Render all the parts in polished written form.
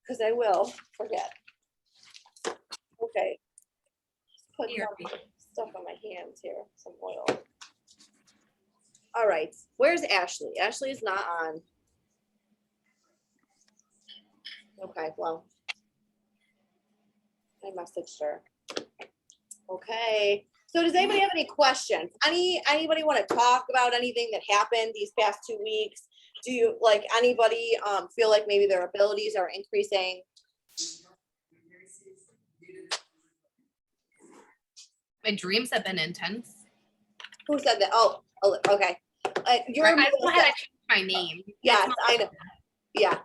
because I will forget. Okay. Put some stuff on my hands here, some oil. All right, where's Ashley? Ashley is not on. Okay, well, I messaged her. Okay, so does anybody have any questions? Anybody want to talk about anything that happened these past 2 weeks? Do you, like, anybody feel like maybe their abilities are increasing? My dreams have been intense. Who said that? Oh, okay. You're I don't know how to change my name. Yes, I know. Yeah.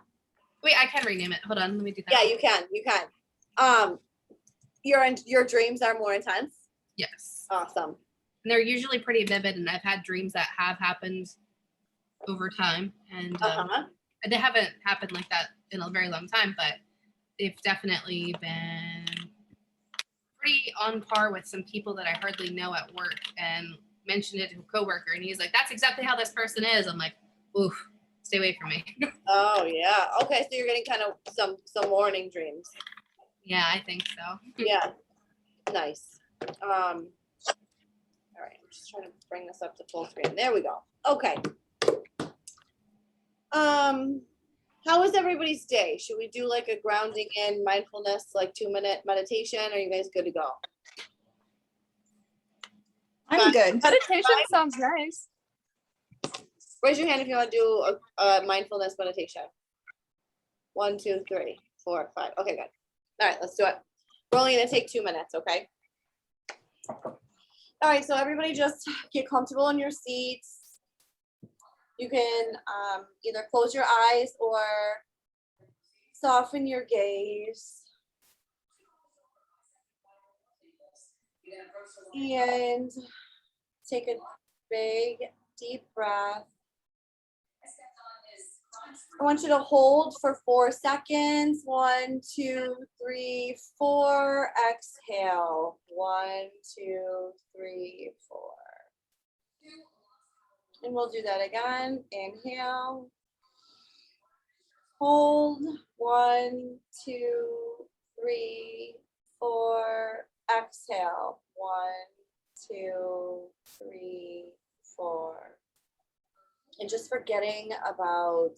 Wait, I can rename it. Hold on, let me do that. Yeah, you can. You can. Your dreams are more intense? Yes. Awesome. And they're usually pretty vivid, and I've had dreams that have happened over time, and they haven't happened like that in a very long time, but they've definitely been pretty on par with some people that I hardly know at work, and mentioned it to a coworker, and he's like, "That's exactly how this person is." I'm like, "Oof, stay away from me." Oh yeah. Okay, so you're getting kind of some morning dreams. Yeah, I think so. Yeah. Nice. All right, I'm just trying to bring this up to full screen. There we go. Okay. How was everybody's day? Should we do like a grounding in mindfulness, like 2-minute meditation? Are you guys good to go? I'm good. Meditation sounds nice. Raise your hand if you want to do a mindfulness meditation. 1, 2, 3, 4, 5. Okay, good. All right, let's do it. We're only gonna take 2 minutes, okay? All right, so everybody just get comfortable in your seats. You can either close your eyes or soften your gaze. And take a big, deep breath. I want you to hold for 4 seconds. 1, 2, 3, 4. Exhale. 1, 2, 3, 4. And we'll do that again. Inhale. Hold. 1, 2, 3, 4. Exhale. 1, 2, 3, 4. And just forgetting about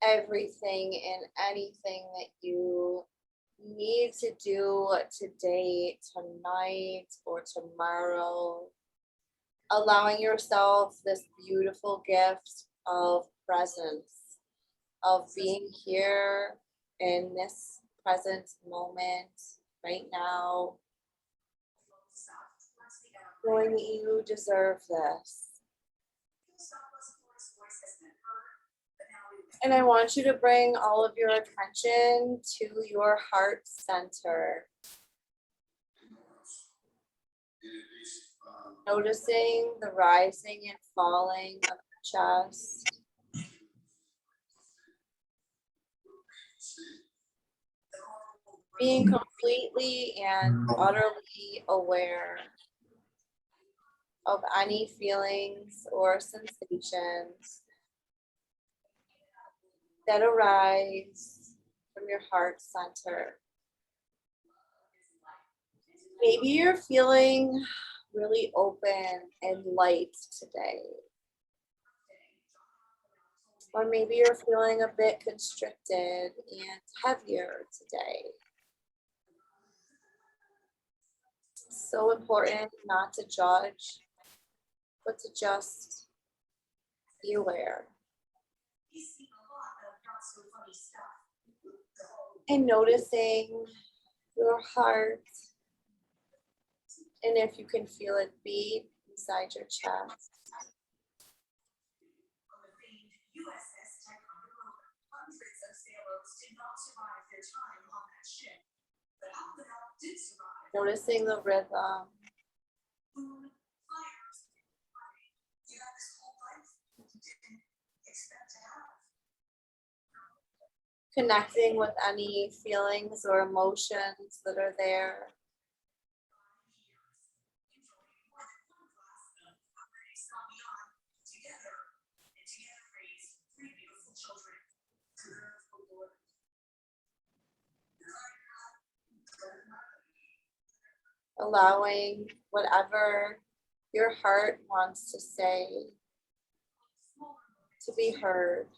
everything and anything that you need to do today, tonight, or tomorrow. Allowing yourself this beautiful gift of presence, of being here in this present moment right now, knowing that you deserve this. And I want you to bring all of your attention to your heart center. Noticing the rising and falling of the chest. Being completely and utterly aware of any feelings or sensations that arise from your heart center. Maybe you're feeling really open and light today. Or maybe you're feeling a bit constricted and heavier today. It's so important not to judge, but to just be aware. And noticing your heart, and if you can feel it beat inside your chest. Noticing the rhythm. Connecting with any feelings or emotions that are there. allowing whatever your heart wants to say to be heard.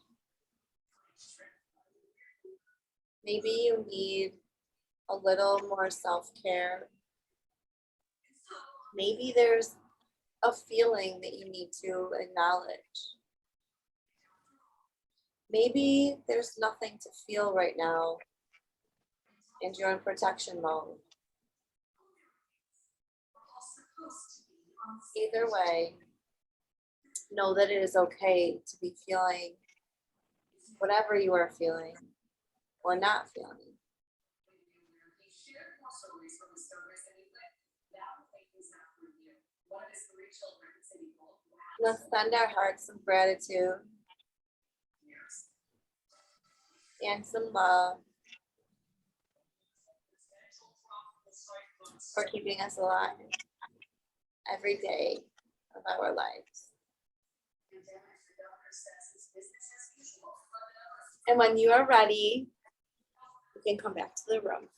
Maybe you need a little more self-care. Maybe there's a feeling that you need to acknowledge. Maybe there's nothing to feel right now and you're in protection mode. Either way, know that it is okay to be feeling whatever you are feeling or not feeling. Let's send our hearts some gratitude and some love for keeping us alive every day of our lives. And when you are ready, you can come back to the room.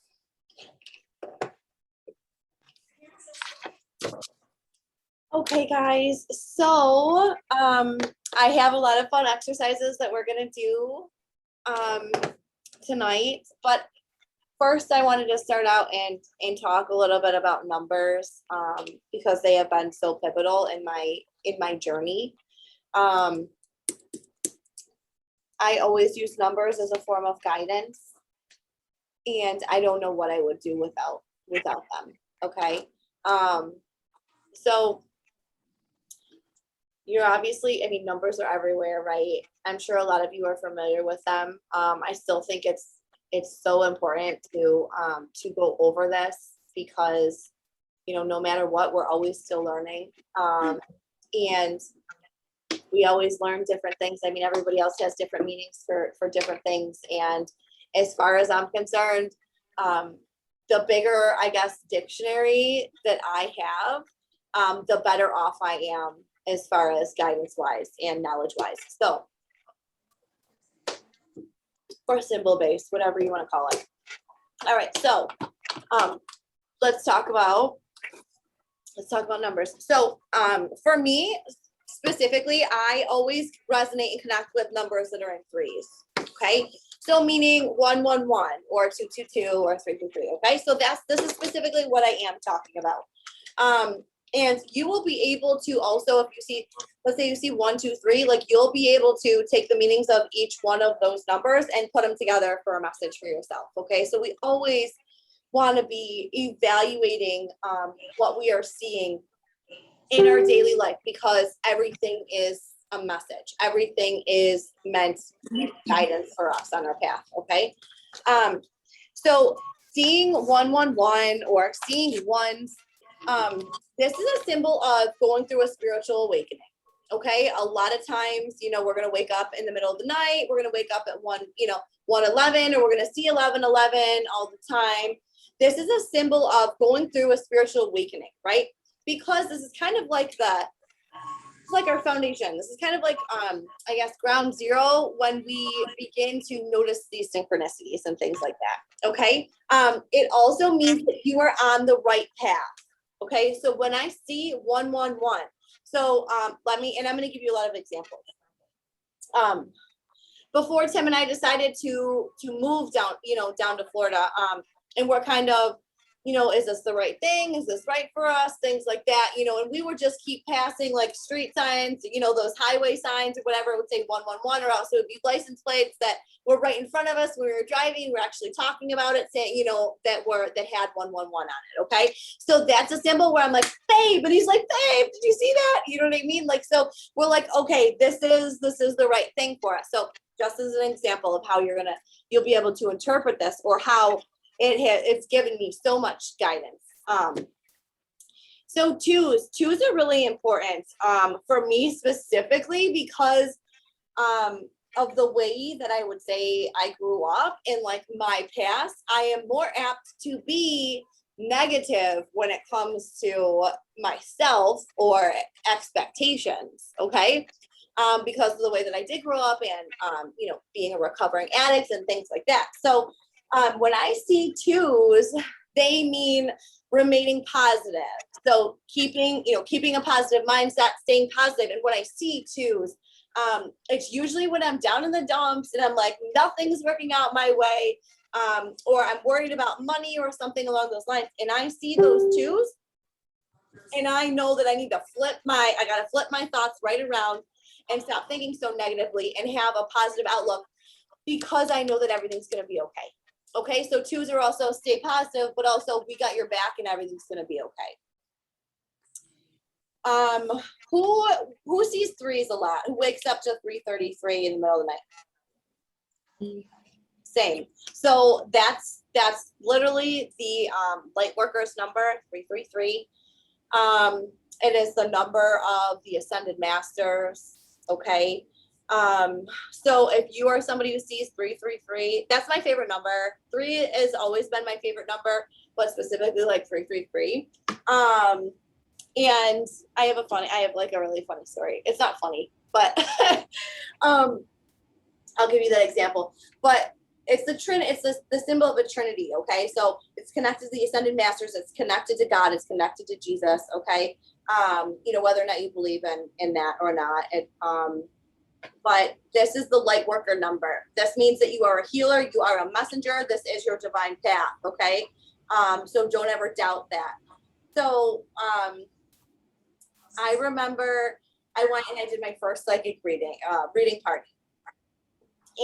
Okay, guys, so I have a lot of fun exercises that we're gonna do tonight, but first I wanted to start out and talk a little bit about numbers because they have been so pivotal in my journey. I always use numbers as a form of guidance, and I don't know what I would do without them. Okay, so you're obviously, I mean, numbers are everywhere, right? I'm sure a lot of you are familiar with them. I still think it's so important to go over this because, you know, no matter what, we're always still learning. And we always learn different things. I mean, everybody else has different meanings for different things. And as far as I'm concerned, the bigger, I guess, dictionary that I have, the better off I am as far as guidance wise and knowledge wise. So, or symbol based, whatever you want to call it. All right, so let's talk about numbers. So for me specifically, I always resonate and connect with numbers that are in threes. Okay, so meaning 111 or 222 or 333. Okay, so this is specifically what I am talking about. And you will be able to also, if you see, let's say you see 1, 2, 3, like you'll be able to take the meanings of each one of those numbers and put them together for a message for yourself. Okay, so we always want to be evaluating what we are seeing in our daily life because everything is a message. Everything is meant guidance for us on our path. Okay, so seeing 111 or seeing ones. This is a symbol of going through a spiritual awakening. Okay, a lot of times, you know, we're gonna wake up in the middle of the night. We're gonna wake up at 1:11, or we're gonna see 11:11 all the time. This is a symbol of going through a spiritual awakening, right? Because this is kind of like it's like our foundation. This is kind of like, I guess, ground zero when we begin to notice these synchronicities and things like that. Okay, it also means that you are on the right path. Okay, so when I see 111, so and I'm going to give you a lot of examples. Before Tim and I decided to move down, down to Florida, and we're kind of, is this the right thing? Is this right for us? Things like that, and we would just keep passing like street signs, those highway signs or whatever, it would say 111, or else it would be license plates that were right in front of us when we were driving. We're actually talking about it, saying, that had 111 on it. Okay. So that's a symbol where I'm like, babe, and he's like, babe, did you see that? You know what I mean? Like, so we're like, okay, this is the right thing for us. So just as an example of how you'll be able to interpret this, or how it's given me so much guidance. So twos are really important for me specifically because of the way that I would say I grew up in like my past. I am more apt to be negative when it comes to myself or expectations. Okay. Because of the way that I did grow up and, being a recovering addict and things like that. So when I see twos, They mean remaining positive. So keeping a positive mindset, staying positive. And when I see twos, it's usually when I'm down in the dumps and I'm like, nothing's working out my way, or I'm worried about money or something along those lines. And I see those twos and I know that I gotta flip my thoughts right around and stop thinking so negatively and have a positive outlook, because I know that everything's going to be okay. Okay. So twos are also stay positive, but also we got your back and everything's going to be okay. Who sees threes a lot? Who wakes up to 3:33 in the middle of the night? Same. So that's literally the light workers number 333. It is the number of the ascended masters. Okay. So if you are somebody who sees 333, that's my favorite number. 3 has always been my favorite number, but specifically like 333. And I have like a really funny story. It's not funny, but I'll give you that example. But it's the symbol of a trinity. Okay. So it's connected to the ascended masters. It's connected to God. It's connected to Jesus. Okay. Whether or not you believe in that or not, but this is the light worker number. This means that you are a healer, you are a messenger. This is your divine path. Okay. So don't ever doubt that. So, I remember I went and I did my first psychic reading party.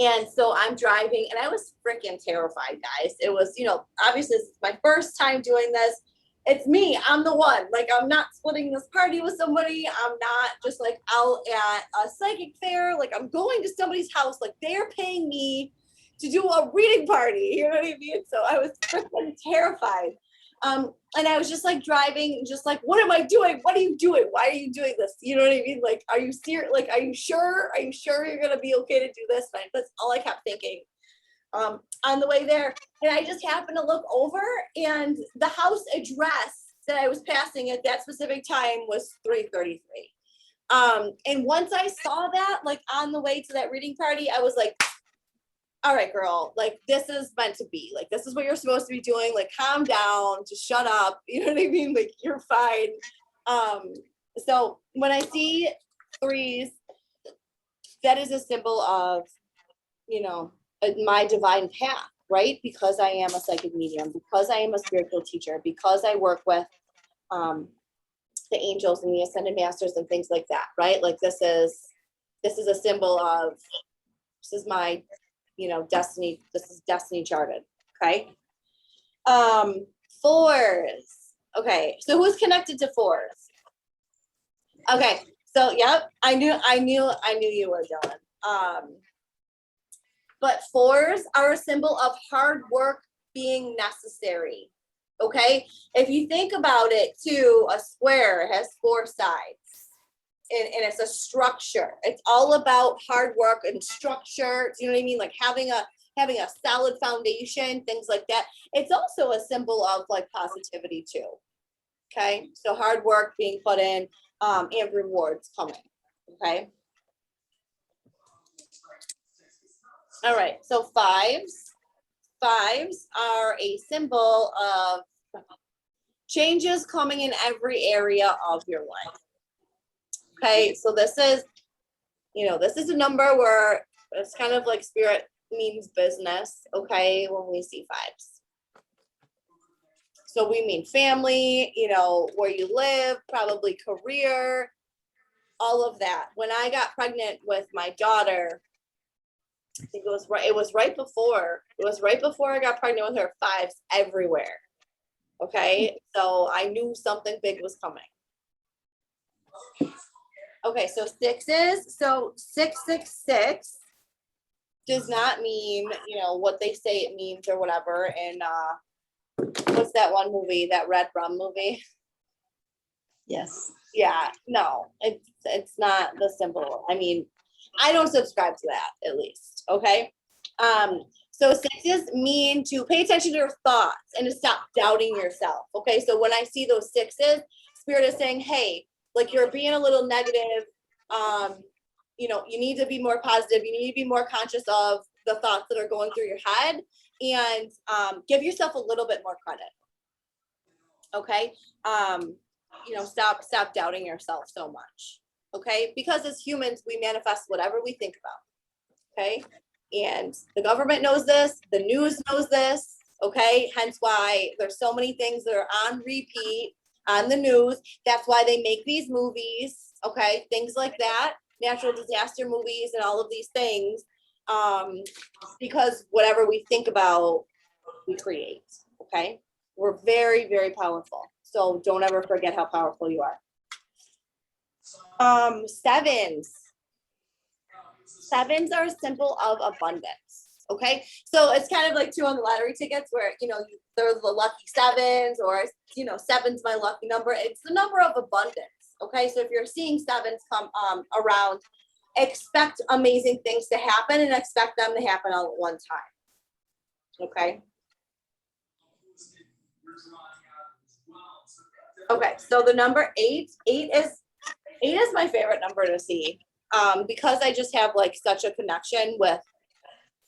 And so I'm driving and I was freaking terrified, guys. It was, obviously this is my first time doing this. It's me. I'm the one. Like, I'm not splitting this party with somebody. I'm not just like out at a psychic fair. Like, I'm going to somebody's house. Like, they're paying me to do a reading party. You know what I mean? So I was freaking terrified. And I was just like driving, just like, what am I doing? What are you doing? Why are you doing this? You know what I mean? Like, are you serious? Like, are you sure? Are you sure you're going to be okay to do this? But that's all I kept thinking. On the way there, and I just happened to look over, and the house address that I was passing at that specific time was 333. And once I saw that, like on the way to that reading party, I was like, all right, girl, like this is meant to be. Like, this is what you're supposed to be doing. Like, calm down, just shut up. You know what I mean? Like, you're fine. So when I see threes, that is a symbol of, my divine path, right? Because I am a psychic medium, because I am a spiritual teacher, because I work with the angels and the ascended masters and things like that, right? Like, this is a symbol of, this is my, destiny. This is destiny charted. Okay. Fours. Okay. So who's connected to fours? Okay. So, yep. I knew you were, Dylan. But fours are a symbol of hard work being necessary. Okay. If you think about it too, a square has 4 sides and it's a structure. It's all about hard work and structure. You know what I mean? Like having a solid foundation, things like that. It's also a symbol of like positivity too. Okay. So hard work being put in, and rewards coming. Okay. All right, so fives are a symbol of changes coming in every area of your life. Okay, so this is a number where it's kind of like spirit means business, okay, when we see fives. So we mean family, where you live, probably career, all of that. When I got pregnant with my daughter, I think it was right before I got pregnant with her, fives everywhere. Okay. So I knew something big was coming. Okay. So sixes. So 666 does not mean, what they say it means or whatever. And, what's that one movie, that Red Rum movie? Yes. Yeah, no, it's not the symbol. I mean, I don't subscribe to that, at least. Okay. So sixes mean to pay attention to your thoughts and to stop doubting yourself. Okay. So when I see those sixes, spirit is saying, hey, like you're being a little negative. You need to be more positive. You need to be more conscious of the thoughts that are going through your head, and give yourself a little bit more credit. Okay. Stop doubting yourself so much. Okay. Because as humans, we manifest whatever we think about. Okay. And the government knows this, the news knows this. Okay. Hence why there's so many things that are on repeat on the news. That's why they make these movies. Okay. Things like that, natural disaster movies and all of these things. Because whatever we think about, we create. Okay. We're very, very powerful. So don't ever forget how powerful you are. Sevens. Sevens are a symbol of abundance. Okay. So it's kind of like 2 on the lottery tickets where, they're the lucky sevens, or, seven's my lucky number. It's the number of abundance. Okay. So if you're seeing sevens come around, expect amazing things to happen and expect them to happen all at one time. Okay. Okay, so the number 8 is my favorite number to see, because I just have like such a connection with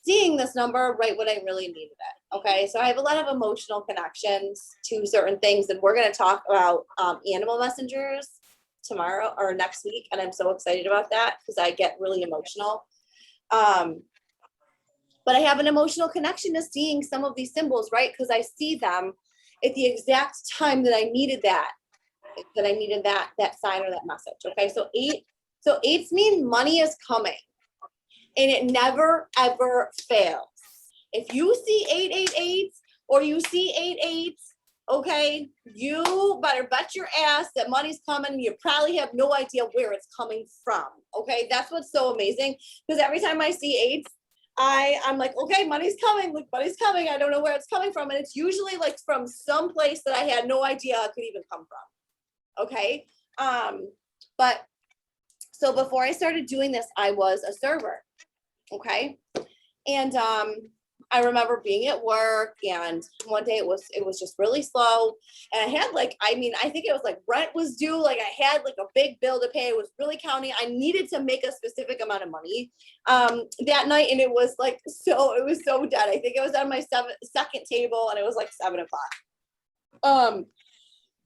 seeing this number right when I really needed it. Okay, so I have a lot of emotional connections to certain things, and we're going to talk about animal messengers tomorrow or next week, and I'm so excited about that because I get really emotional. But I have an emotional connection to seeing some of these symbols, right? Because I see them at the exact time that I needed that sign or that message. Okay, so 8s mean money is coming, and it never ever fails. If you see 888 or you see 88, okay, you better bet your ass that money's coming, and you probably have no idea where it's coming from. Okay, that's what's so amazing, because every time I see 8s, I'm like, okay, money's coming. Look, money's coming. I don't know where it's coming from. And it's usually like from some place that I had no idea it could even come from. Okay. But so before I started doing this, I was a server. Okay. And I remember being at work, and one day it was just really slow. And I had I think it was like rent was due. Like I had like a big bill to pay. I was really counting. I needed to make a specific amount of money that night. And it was so dead. I think it was on my second table, and it was like 7 o'clock.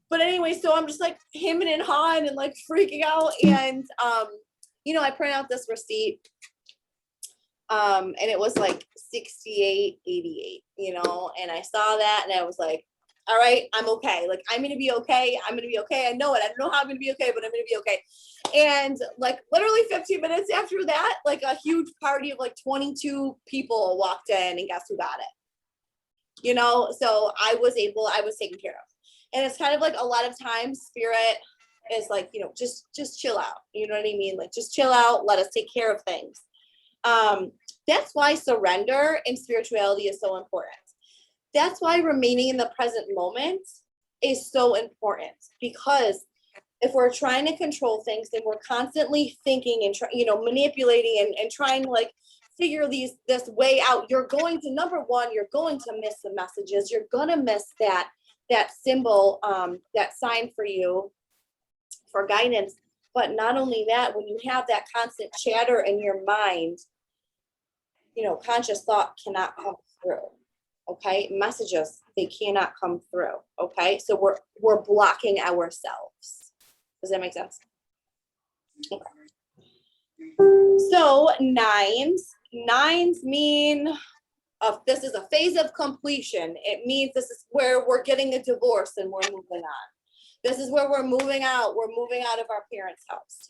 But anyway, so I'm just like hemming and hawing and like freaking out. And, I print out this receipt. And it was like $68.88, and I saw that, and I was like, all right, I'm okay. Like, I'm going to be okay. I'm going to be okay. I know it. I don't know how I'm going to be okay, but I'm going to be okay. And like literally 15 minutes after that, like a huge party of like 22 people walked in, and guess who got it? So I was taken care of. And it's kind of like a lot of times spirit is like, just chill out. You know what I mean? Like, just chill out. Let us take care of things. That's why surrender in spirituality is so important. That's why remaining in the present moment is so important, because if we're trying to control things, then we're constantly thinking and manipulating and trying to like figure this way out. You're going to, number one, you're going to miss the messages. You're going to miss that symbol, that sign for you for guidance. But not only that, when you have that constant chatter in your mind, conscious thought cannot come through. Okay, messages, they cannot come through. Okay, so we're blocking ourselves. Does that make sense? Okay. So nines mean this is a phase of completion. It means this is where we're getting a divorce and we're moving on. This is where we're moving out. We're moving out of our parents' house.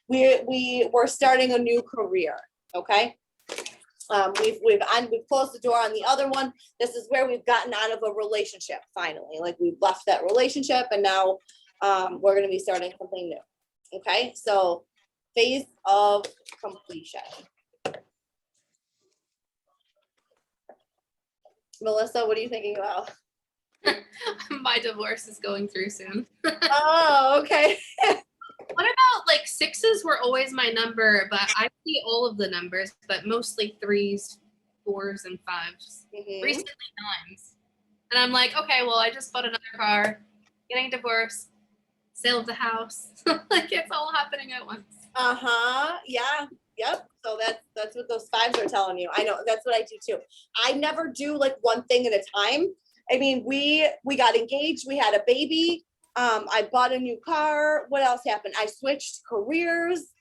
We're starting a new career. Okay. We've closed the door on the other one. This is where we've gotten out of a relationship finally. Like we've left that relationship, and now we're going to be starting something new. Okay, so phase of completion. Melissa, what are you thinking about? My divorce is going through soon. Oh, okay. What about like 6s were always my number, but I see all of the numbers, but mostly 3s, 4s, and 5s. Mm-hmm. Recently 9s. And I'm like, okay, well, I just bought another car, getting divorced, sale of the house. Like it's all happening at once. Yeah. Yep. So that's what those 5s are telling you. I know that's what I do too. I never do like one thing at a time. I mean, we got engaged, we had a baby. I bought a new car. What else happened? I switched careers.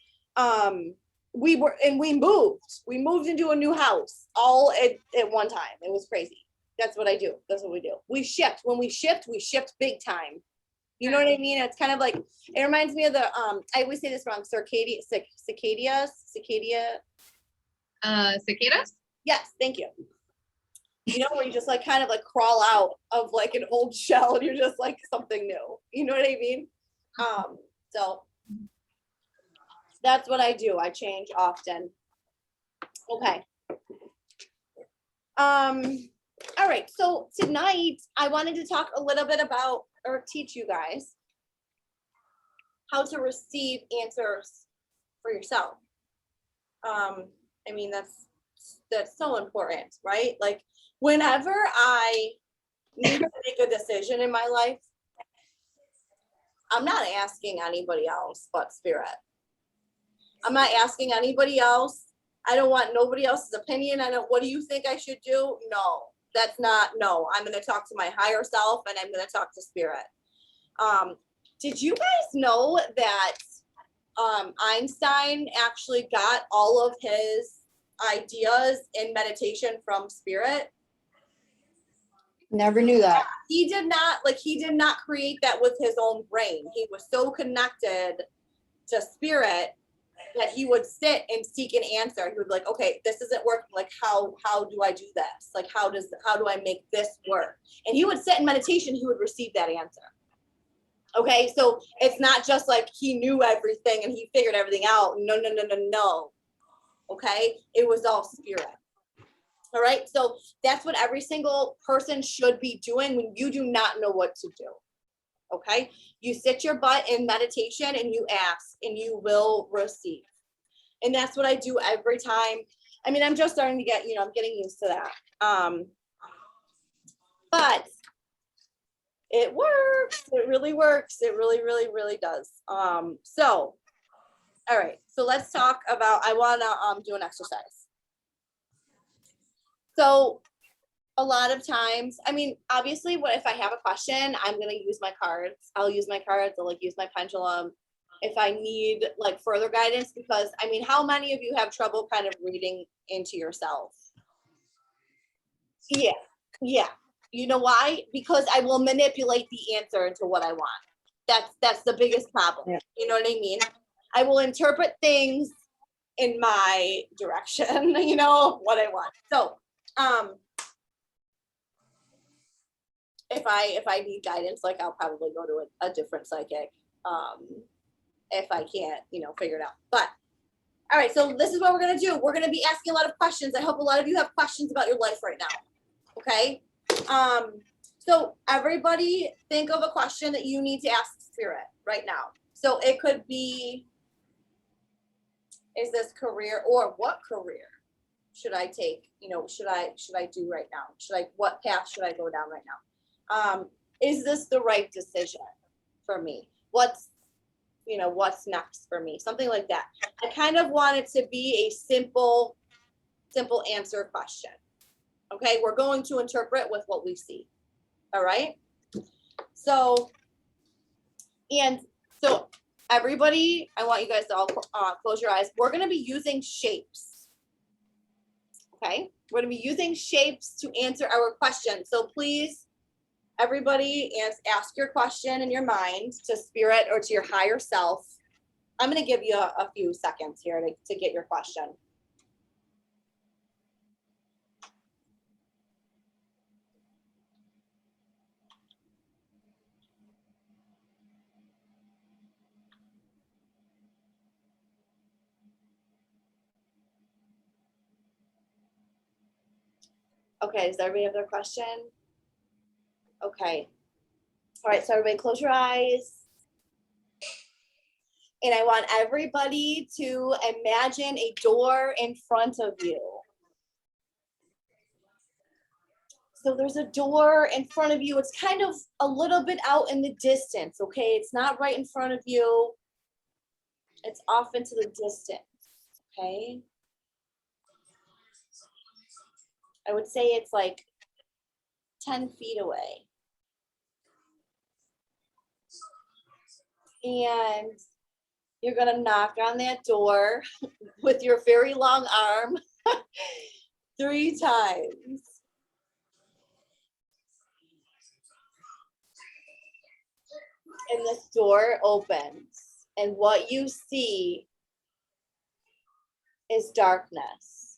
We moved into a new house all at one time. It was crazy. That's what I do. That's what we do. We shift. When we shift big time. You know what I mean? It's kind of like, it reminds me of the, I always say this wrong, cicadas. Cicadas? Yes, thank you. You know, where you just like kind of like crawl out of like an old shell and you're just like something new. You know what I mean? So that's what I do. I change often. Okay. All right. So tonight I wanted to talk a little bit about, or teach you guys how to receive answers for yourself. I mean, that's so important, right? Like whenever I need to make a decision in my life, I'm not asking anybody else but Spirit. I'm not asking anybody else. I don't want nobody else's opinion. What do you think I should do? No, I'm going to talk to my higher self and I'm going to talk to Spirit. Did you guys know that Einstein actually got all of his ideas in meditation from Spirit? Never knew that. He did not create that with his own brain. He was so connected to Spirit that he would sit and seek an answer. He would be like, okay, this isn't working. Like, how do I do this? Like, how do I make this work? And he would sit in meditation, he would receive that answer. Okay, so it's not just like he knew everything and he figured everything out. No. Okay, it was all Spirit. All right, so that's what every single person should be doing when you do not know what to do. Okay, you sit your butt in meditation and you ask and you will receive. And that's what I do every time. I mean, I'm just starting to get, I'm getting used to that. But it works. It really works. It really, really, really does. So, all right. So let's talk about, I want to do an exercise. So a lot of times, I mean, obviously, what if I have a question, I'm going to use my cards. I'll use my cards. I'll use my pendulum if I need like further guidance, because I mean, how many of you have trouble kind of reading into yourself? Yeah. You know why? Because I will manipulate the answer into what I want. That's the biggest problem. Yeah. You know what I mean? I will interpret things in my direction, what I want. So, if I need guidance, like I'll probably go to a different psychic, if I can't, figure it out. But all right, so this is what we're gonna do. We're gonna be asking a lot of questions. I hope a lot of you have questions about your life right now. Okay. So everybody think of a question that you need to ask Spirit right now. So it could be, is this career, or what career should I take? Should I do right now? What path should I go down right now? Is this the right decision for me? What's next for me? Something like that. I kind of want it to be a simple answer question. Okay, we're going to interpret with what we see. All right. So everybody, I want you guys to all close your eyes. We're going to be using shapes. Okay, we're going to be using shapes to answer our question. So please, everybody, ask your question in your mind to Spirit or to your higher self. I'm going to give you a few seconds here to get your question. Okay, does everybody have their question? Okay. All right, so everybody close your eyes. And I want everybody to imagine a door in front of you. So there's a door in front of you. It's kind of a little bit out in the distance, okay? It's not right in front of you. It's off into the distance, okay? I would say it's like 10 feet away. And you're gonna knock on that door with your very long arm 3 times. And this door opens, and what you see is darkness.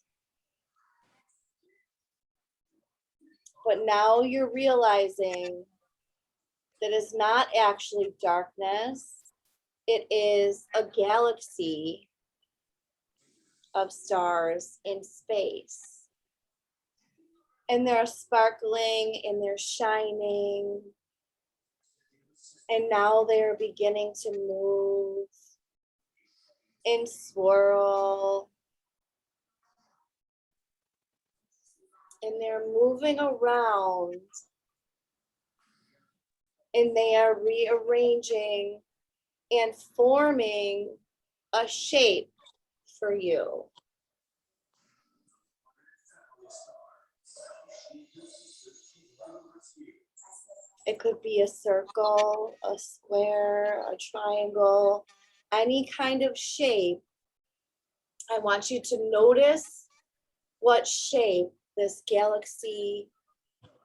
But now you're realizing that it's not actually darkness. It is a galaxy of stars in space. And they're sparkling and they're shining. And now they're beginning to move and swirl. And they're moving around. And they are rearranging and forming a shape for you. It could be a circle, a square, a triangle, any kind of shape. I want you to notice what shape this galaxy,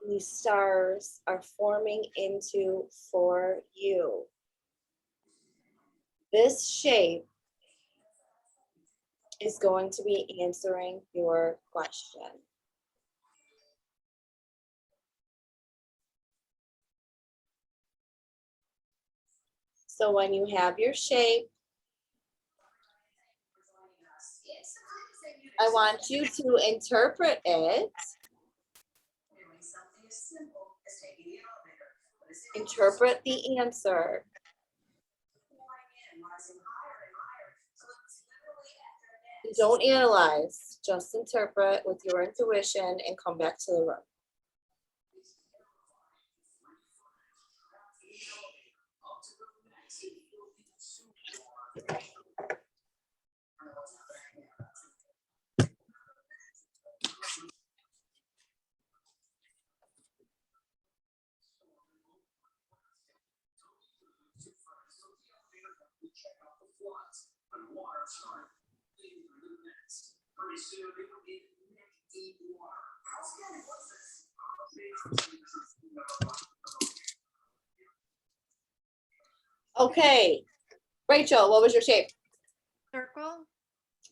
these stars are forming into for you. This shape is going to be answering your question. So when you have your shape, I want you to interpret it. Interpret the answer. Don't analyze, just interpret with your intuition and come back to the room. Okay, Rachel, what was your shape? Circle?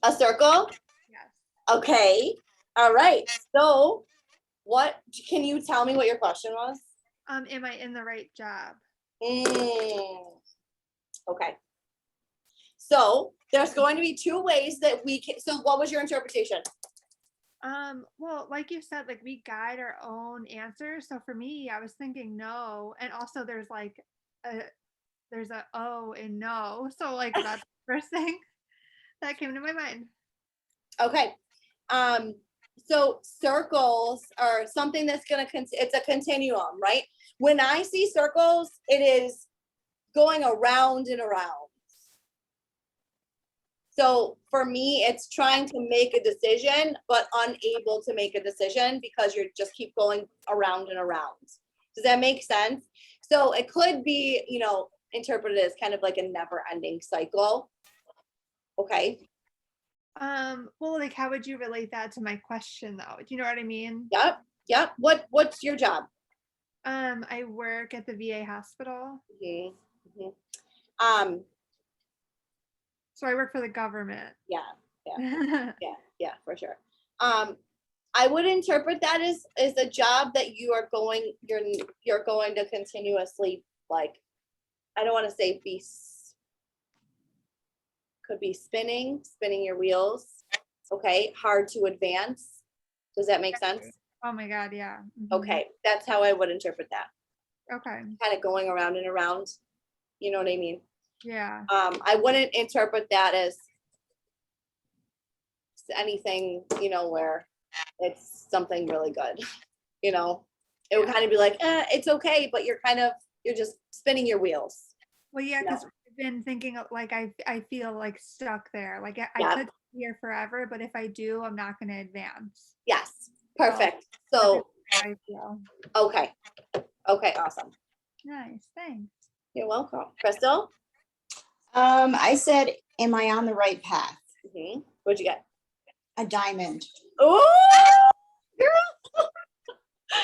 A circle? Yes. Okay, all right. So what, can you tell me what your question was? Am I in the right job? Okay. So there's going to be 2 ways that we can, so what was your interpretation? Well, like you said, like we guide our own answers. So for me, I was thinking no. And also there's like there's a O in no. So like that's the first thing that came to my mind. Okay. So circles are something that's gonna, it's a continuum, right? When I see circles, it is going around and around. So for me, it's trying to make a decision, but unable to make a decision because you're just keep going around and around. Does that make sense? So it could be, you know, interpreted as kind of like a never ending cycle. Okay. Well, like how would you relate that to my question though? Do you know what I mean? Yep. Yep. What's your job? I work at the VA hospital. Mm-hmm. So I work for the government. Yeah, for sure. I would interpret that as a job that you are going, you're going to continuously, like, I don't want to say could be spinning your wheels. Okay, hard to advance. Does that make sense? Oh my God, yeah. Okay, that's how I would interpret that. Okay. Kind of going around and around. You know what I mean? Yeah. I wouldn't interpret that as anything, you know, where it's something really good. You know, it would kind of be like, it's okay, but you're just spinning your wheels. Well, yeah, No. because I've been thinking of, like I feel like stuck there. Like I Yeah. could be here forever, but if I do, I'm not going to advance. Yes, perfect. So I feel. Okay. Okay, awesome. Nice, thanks. You're welcome. Crystal? I said, am I on the right path? What'd you get? A diamond. Oh,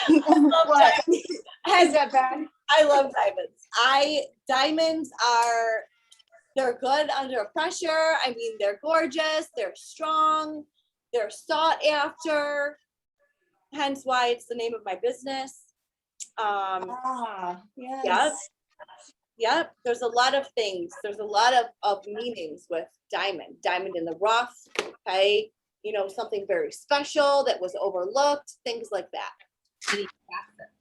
What? Is that bad? I love diamonds. Diamonds are, they're good under pressure. I mean, they're gorgeous, they're strong, they're sought after. Hence why it's the name of my business. Yes. Yep. There's a lot of things. There's a lot of meanings with diamond. Diamond in the rough, okay? You know, something very special that was overlooked, things like that. Many facets.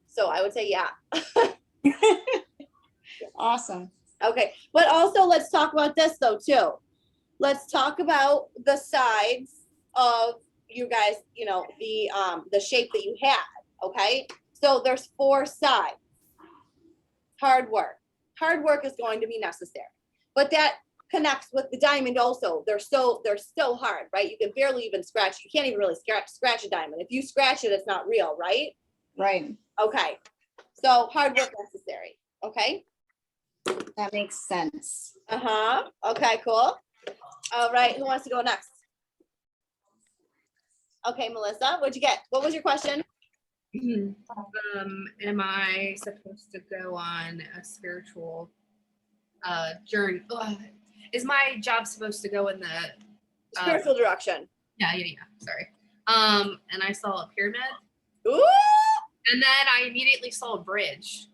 So I would say, yeah. Awesome. Okay. But also let's talk about this though, too. Let's talk about the sides of you guys, you know, the shape that you had. Okay. So there's 4 sides. Hard work. Hard work is going to be necessary. But that connects with the diamond also. They're so hard, right? You can barely even scratch. You can't even really scratch a diamond. If you scratch it, it's not real, right? Right. Okay. So hard work necessary. Okay. That makes sense. Uh-huh. Okay, cool. All right. Who wants to go next? Okay, Melissa, what'd you get? What was your question? Am I supposed to go on a spiritual journey? Is my job supposed to go in the Spiritual direction. yeah, sorry. And I saw a pyramid, Ooh! and then I immediately saw a bridge,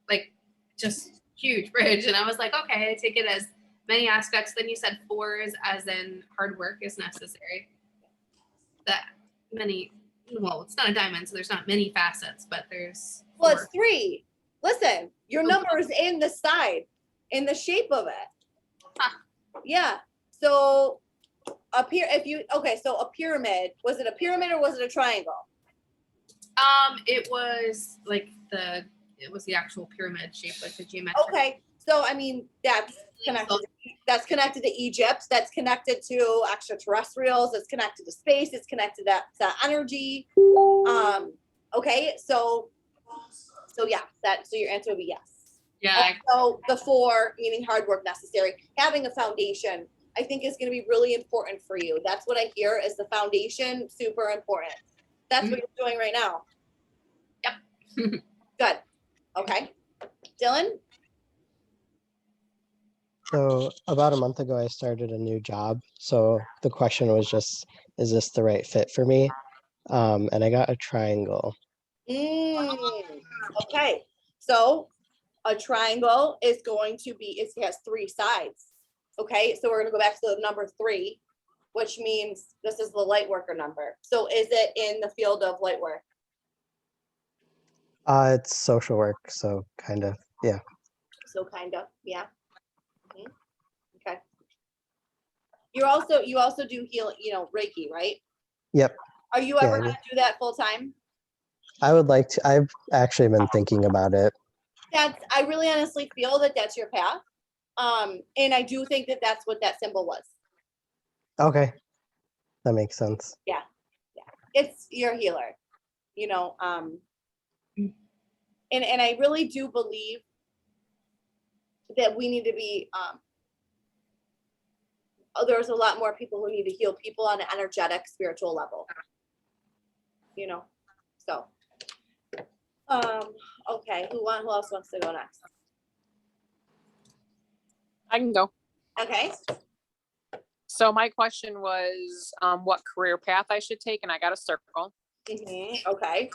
like just huge bridge, and I was like, okay, I take it as many aspects. Then you said 4 as in hard work is necessary. That many, well, it's not a diamond, so there's not many facets, but there's Well, 4. it's 3. Listen, your number is in the side, in the shape of it. Huh. Yeah. So up here, so a pyramid, was it a pyramid or was it a triangle? It was like it was the actual pyramid shape, like the geometric. Okay. So I mean, that's connected to Egypt, that's connected to extraterrestrials, it's connected to space, it's connected to energy. Okay, so yeah, so your answer would be yes. Yeah. So the 4, meaning hard work necessary, having a foundation, I think is going to be really important for you. That's what I hear is the foundation, super important. That's what you're doing right now. Yep. Good. Okay. Dylan? So about a month ago, I started a new job. So the question was just, is this the right fit for me? And I got a triangle. Okay. So a triangle is going to be, it has 3 sides. Okay. So we're going to go back to the number 3, which means this is the light worker number. So is it in the field of light work? It's social work, so kind of, yeah. So kind of, yeah. Okay. You also do heal, Reiki, right? Yep. Are you ever going to do that full time? I would like to. I've actually been thinking about it. I really honestly feel that that's your path. And I do think that that's what that symbol was. Okay. That makes sense. Yeah. It's your healer, and I really do believe that we need to be, there's a lot more people who need to heal people on an energetic, spiritual level, so, okay, who else wants to go next? I can go. Okay. So my question was what career path I should take, and I got a circle. Okay.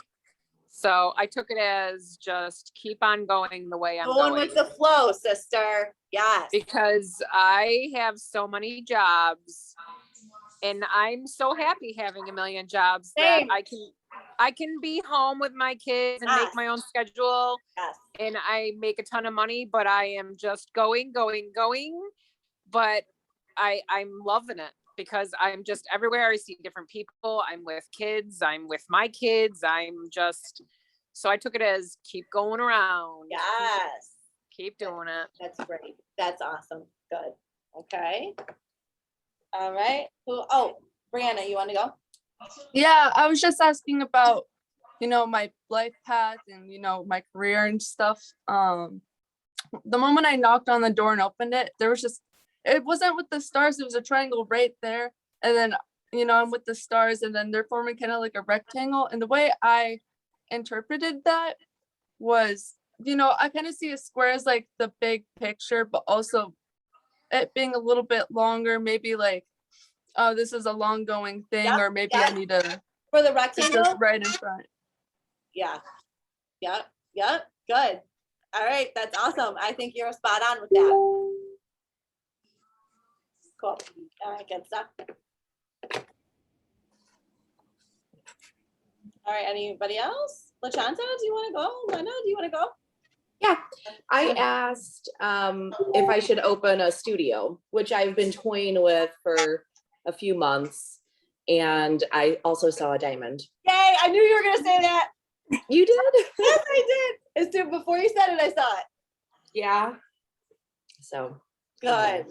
So I took it as just keep on going the way I'm Going going. with the flow, sister. Yes. Because I have so many jobs, and I'm so happy having a million jobs Same. that I can be home with my kids and Yes. make my own schedule. Yes. And I make a ton of money, but I am just going. But I'm loving it because I'm just everywhere. I see different people. I'm with kids. I'm with my kids. So I took it as keep going around. Yes. Keep doing it. That's great. That's awesome. Good. Okay. All right. Brianna, you want to go? Yeah, I was just asking about, my life path and, my career and stuff. The moment I knocked on the door and opened it, it wasn't with the stars, it was a triangle right there. And then, I'm with the stars and then they're forming kind of like a rectangle. And the way I interpreted that was, I kind of see a square as like the big picture, but also it being a little bit longer, maybe like, oh, this is a long going thing, Yep, or maybe yep. I need to For the it's rectangle? just right in front. Yeah. Yep. Yep. Good. All right. That's awesome. I think you're spot on with that. Cool. All right. Good stuff. All right. Anybody else? LaChanta, do you want to go? Lena, do you want to go? Yeah, I asked if I should open a studio, which I've been toying with for a few months. And I also saw a diamond. Yay. I knew you were going to say that. You did? Yes, I did. As soon before you said it, I saw it. Yeah. So. Good.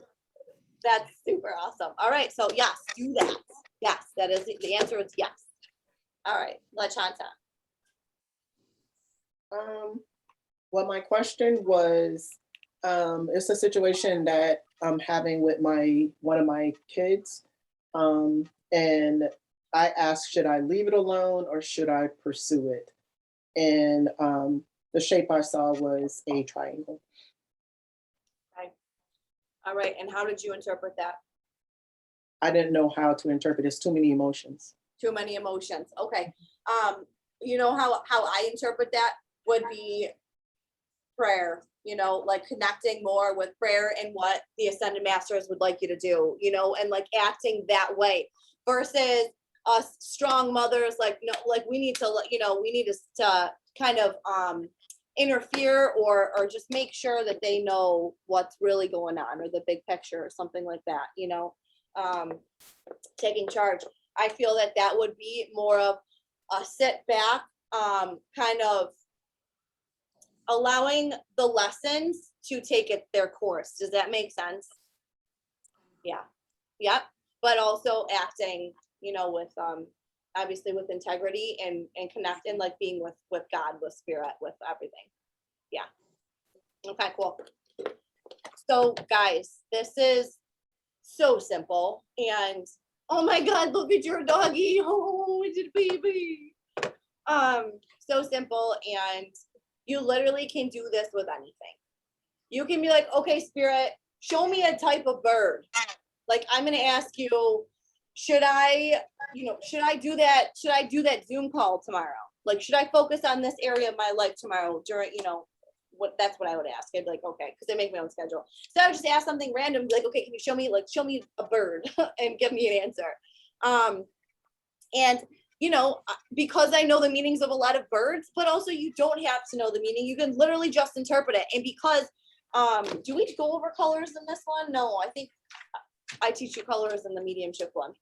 That's super awesome. All right. So yes, do that. Yes, that is the answer is yes. All right. LaChanta. Well, my question was, it's a situation that I'm having with one of my kids. And I asked, should I leave it alone or should I pursue it? And the shape I saw was a triangle. Okay. All right. And how did you interpret that? I didn't know how to interpret. It's too many emotions. Too many emotions. Okay. You know how I interpret that would be prayer, like connecting more with prayer and what the Ascended Masters would like you to do, and like acting that way versus us strong mothers, like, no, like we need to kind of interfere or just make sure that they know what's really going on or the big picture or something like that, taking charge. I feel that would be more of a sit back, kind of allowing the lessons to take their course. Does that make sense? Yeah. Yep. But also acting, with obviously with integrity and connecting, like being with God, with spirit, with everything. Yeah. Okay, cool. So guys, this is so simple. And oh my God, look at your doggy. Oh, it's a baby. So simple. And you literally can do this with anything. You can be like, okay, spirit, show me a type of bird. Like, I'm going to ask you, should I do that? Should I do that Zoom call tomorrow? Like, should I focus on this area of my life tomorrow during, that's what I would ask. I'd be like, okay, because I make my own schedule. So I would just ask something random, like, okay, can you show me a bird and give me an answer. And because I know the meanings of a lot of birds, but also you don't have to know the meaning. You can literally just interpret it. And because, do we go over colors in this one? No, I think I teach you colors in the mediumship one.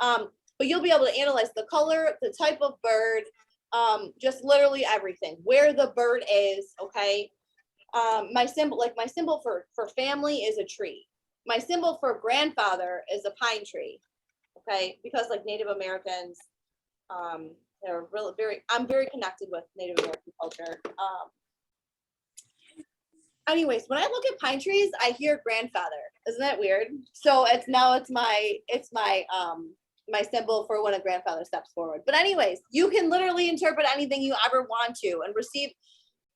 But you'll be able to analyze the color, the type of bird, just literally everything, where the bird is, okay? My symbol for family is a tree. My symbol for grandfather is a pine tree, okay? Because like Native Americans, they're really I'm very connected with Native American culture. Anyways, when I look at pine trees, I hear grandfather. Isn't that weird? So it's my my symbol for when a grandfather steps forward. But anyways, you can literally interpret anything you ever want to and receive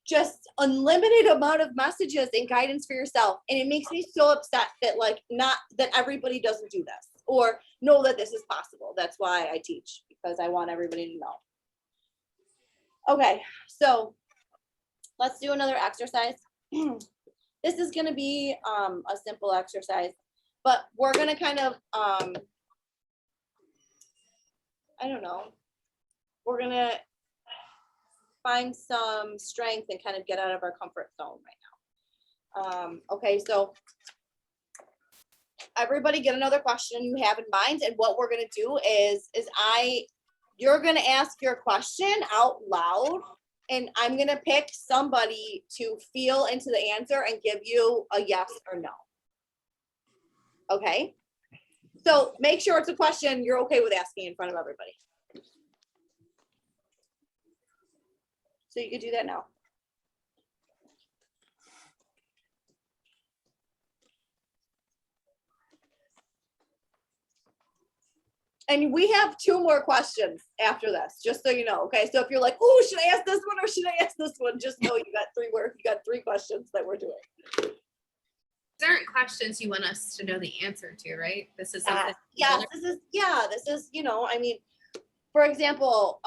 just unlimited amount of messages and guidance for yourself. And it makes me so upset that not that everybody doesn't do this or know that this is possible. That's why I teach, because I want everybody to know. Okay, so let's do another exercise. This is going to be a simple exercise, but we're going to kind of, I don't know, we're going to find some strength and kind of get out of our comfort zone right now. Okay, so everybody get another question you have in mind, and what we're going to do is you're going to ask your question out loud, and I'm going to pick somebody to feel into the answer and give you a yes or no. Okay? So make sure it's a question you're okay with asking in front of everybody. So you could do that now. And we have 2 more questions after this, just so you know. Okay, so if you're like, oh, should I ask this one or should I ask this one? Just know you got 3 more. You got 3 questions that we're doing. There aren't questions you want us to know the answer to, right? This is something. Yes, this is, you know, I mean, for example,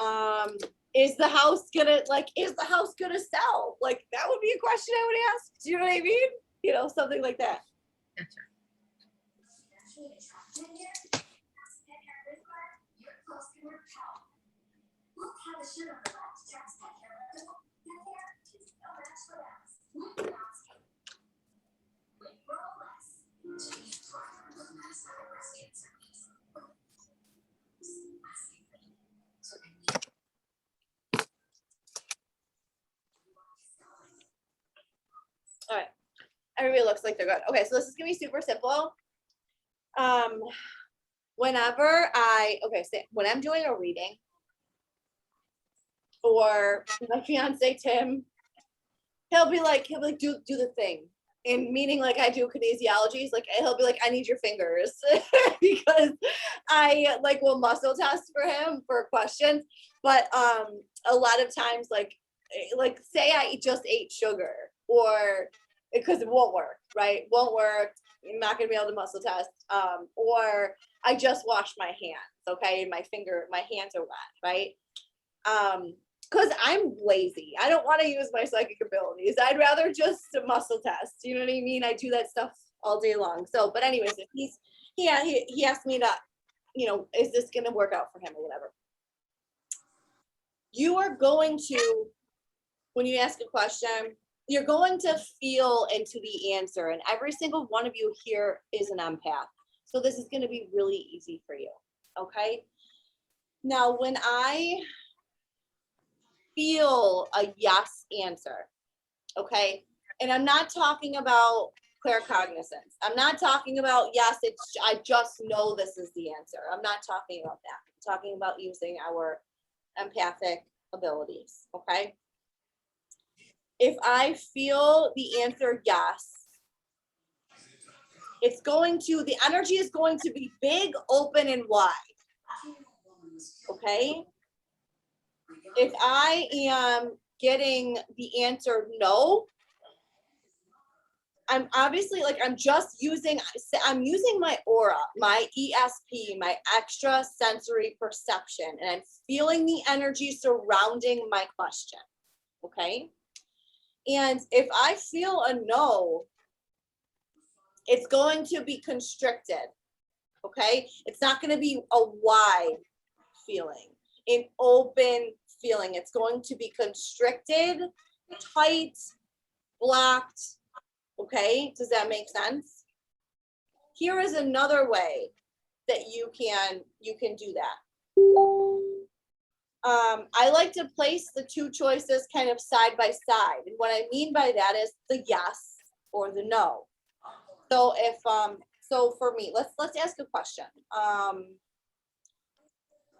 is the house gonna sell? Like, that would be a question I would ask. Do you know what I mean? You know, something like that. Gotcha. All right. Everybody looks like they're good. Okay, so this is gonna be super simple. When I'm doing a reading, or my fiance Tim, he'll be like, do the thing. And meaning like I do kinesiology, he's like, he'll be like, I need your fingers because I like will muscle test for him for questions. But a lot of times like say I just ate sugar, or because it won't work, right? Won't work. I'm not gonna be able to muscle test. Or I just washed my hands, okay? My hands are wet, right? Because I'm lazy. I don't want to use my psychic abilities. I'd rather just muscle test. You know what I mean? I do that stuff all day long. So, but anyways, if he asked me to, you know, is this gonna work out for him or whatever? You are going to, when you ask a question, you're going to feel into the answer, and every single one of you here is an empath. So this is going to be really easy for you, okay? Now, when I feel a yes answer, okay, and I'm not talking about claircognizance. I'm not talking about, yes, I just know this is the answer. I'm not talking about that. I'm talking about using our empathic abilities, okay? If I feel the answer yes, the energy is going to be big, open, and wide. Okay? If I am getting the answer no, I'm obviously I'm using my aura, my ESP, my extra sensory perception, and I'm feeling the energy surrounding my question. Okay? And if I feel a no, it's going to be constricted, okay? It's not going to be a wide feeling, an open feeling. It's going to be constricted, tight, blocked, okay? Does that make sense? Here is another way that you can do that. I like to place the 2 choices kind of side by side. And what I mean by that is the yes or the no. So if, so for me, let's ask a question.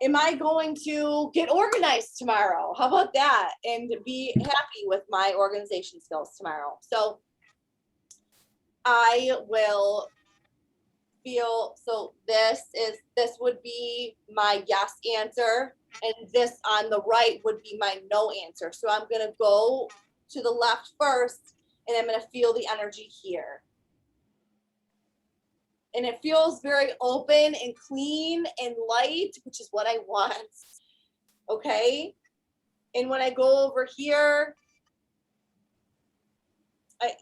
Am I going to get organized tomorrow? How about that? And be happy with my organization skills tomorrow. So I will feel, so this would be my yes answer. And this on the right would be my no answer. So I'm going to go to the left first, and I'm going to feel the energy here. And it feels very open and clean and light, which is what I want. Okay. And when I go over here, I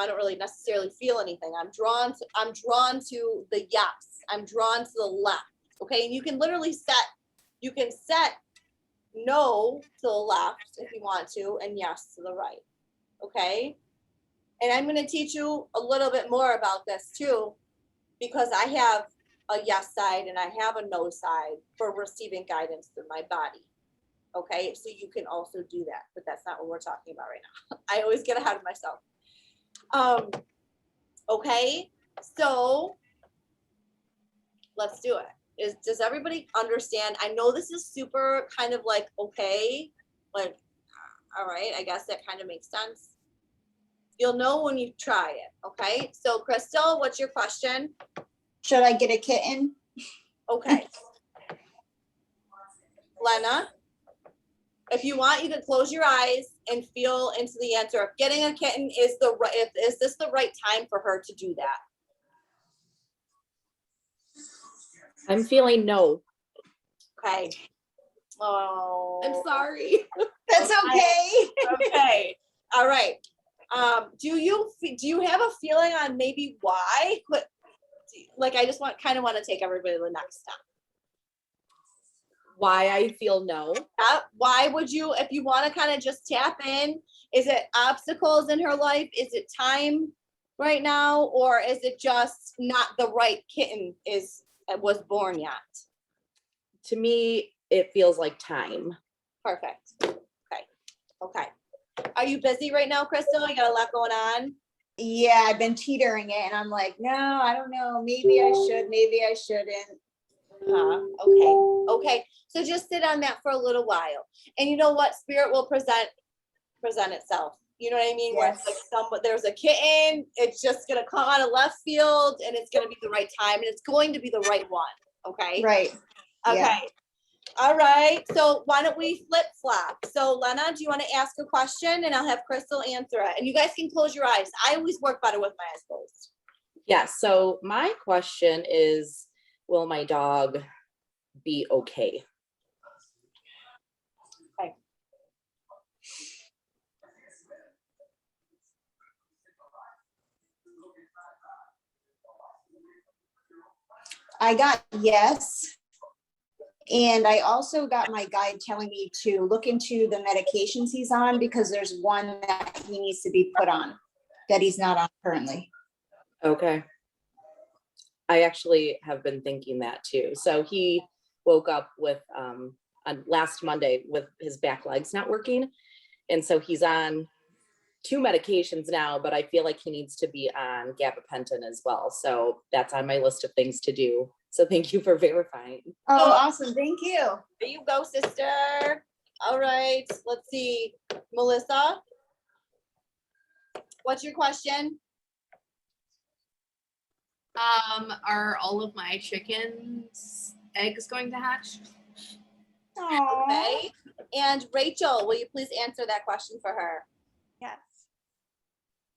don't really necessarily feel anything. I'm drawn to the yes. I'm drawn to the left. Okay. And you can literally set no to the left if you want to, and yes to the right. Okay. And I'm going to teach you a little bit more about this too, because I have a yes side and I have a no side for receiving guidance through my body. Okay. So you can also do that, but that's not what we're talking about right now. I always get ahead of myself. Okay. So let's do it. Does everybody understand? I know this is super kind of like, okay, like All right, I guess that kind of makes sense. You'll know when you try it, okay? So Crystal, what's your question? Should I get a kitten? Okay. Lena, if you want, you can close your eyes and feel into the answer. If getting a kitten is the right, is this the right time for her to do that? I'm feeling no. Okay. Oh. I'm sorry. That's okay. Okay. All right. Do you have a feeling on maybe why? Like, I just kind of want to take everybody to the next step. Why I feel no. Why would you, if you want to kind of just tap in, is it obstacles in her life? Is it time right now? Or is it just not the right kitten was born yet? To me, it feels like time. Perfect. Okay. Are you busy right now, Crystal? You got a lot going on? Yeah, I've been teetering it and I'm like, no, I don't know. Maybe I should, maybe I shouldn't. Okay. So just sit on that for a little while. And you know what? Spirit will present itself. You know what I mean? Where it's like there's a kitten, it's just gonna come out of left field and it's gonna be the right time and it's going to be the right one. Okay. Right. Okay. Yeah. All right. So why don't we flip flop? So Lena, do you want to ask a question and I'll have Crystal answer it? And you guys can close your eyes. I always work better with my eyes closed. Yeah, so my question is, will my dog be okay? Okay. I got yes. And I also got my guide telling me to look into the medications he's on because there's one that he needs to be put on that he's not on currently. Okay. I actually have been thinking that too. So he woke up with on last Monday with his back legs not working. And so he's on 2 medications now, but I feel like he needs to be on gabapentin as well. So that's on my list of things to do. So thank you for verifying. Oh, awesome. Thank you. There you go, sister. All right. Let's see. Melissa, what's your question? Are all of my chickens' eggs going to hatch? Okay. And Rachel, will you please answer that question for her? Yes.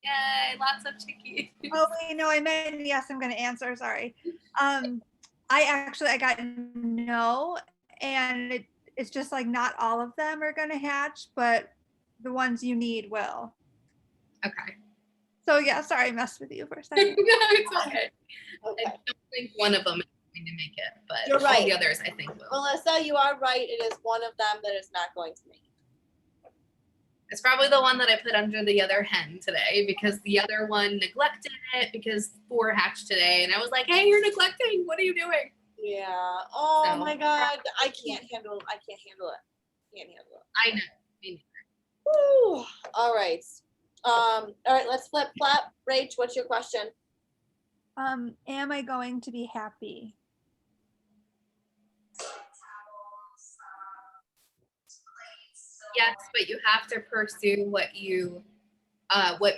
Yay, lots of chickies. Oh, wait, no, I meant yes, I'm gonna answer, sorry. I got no, and it's just like not all of them are gonna hatch, but the ones you need will. Okay. So yeah, sorry, I messed with you for a second. No, it's okay. Okay. I don't think one of them is going to make it, but You're all right. the others I think will. Melissa, you are right. It is one of them that is not going to make it. It's probably the one that I put under the other hen today because the other one neglected it because 4 hatched today. And I was like, hey, you're neglecting. What are you doing? Yeah. Oh So- my God. I can't handle it. Can't handle it. I know. Me neither. Woo. All right. All right, let's flip flop. Rach, what's your question? Am I going to be happy? Yes, but you have to pursue what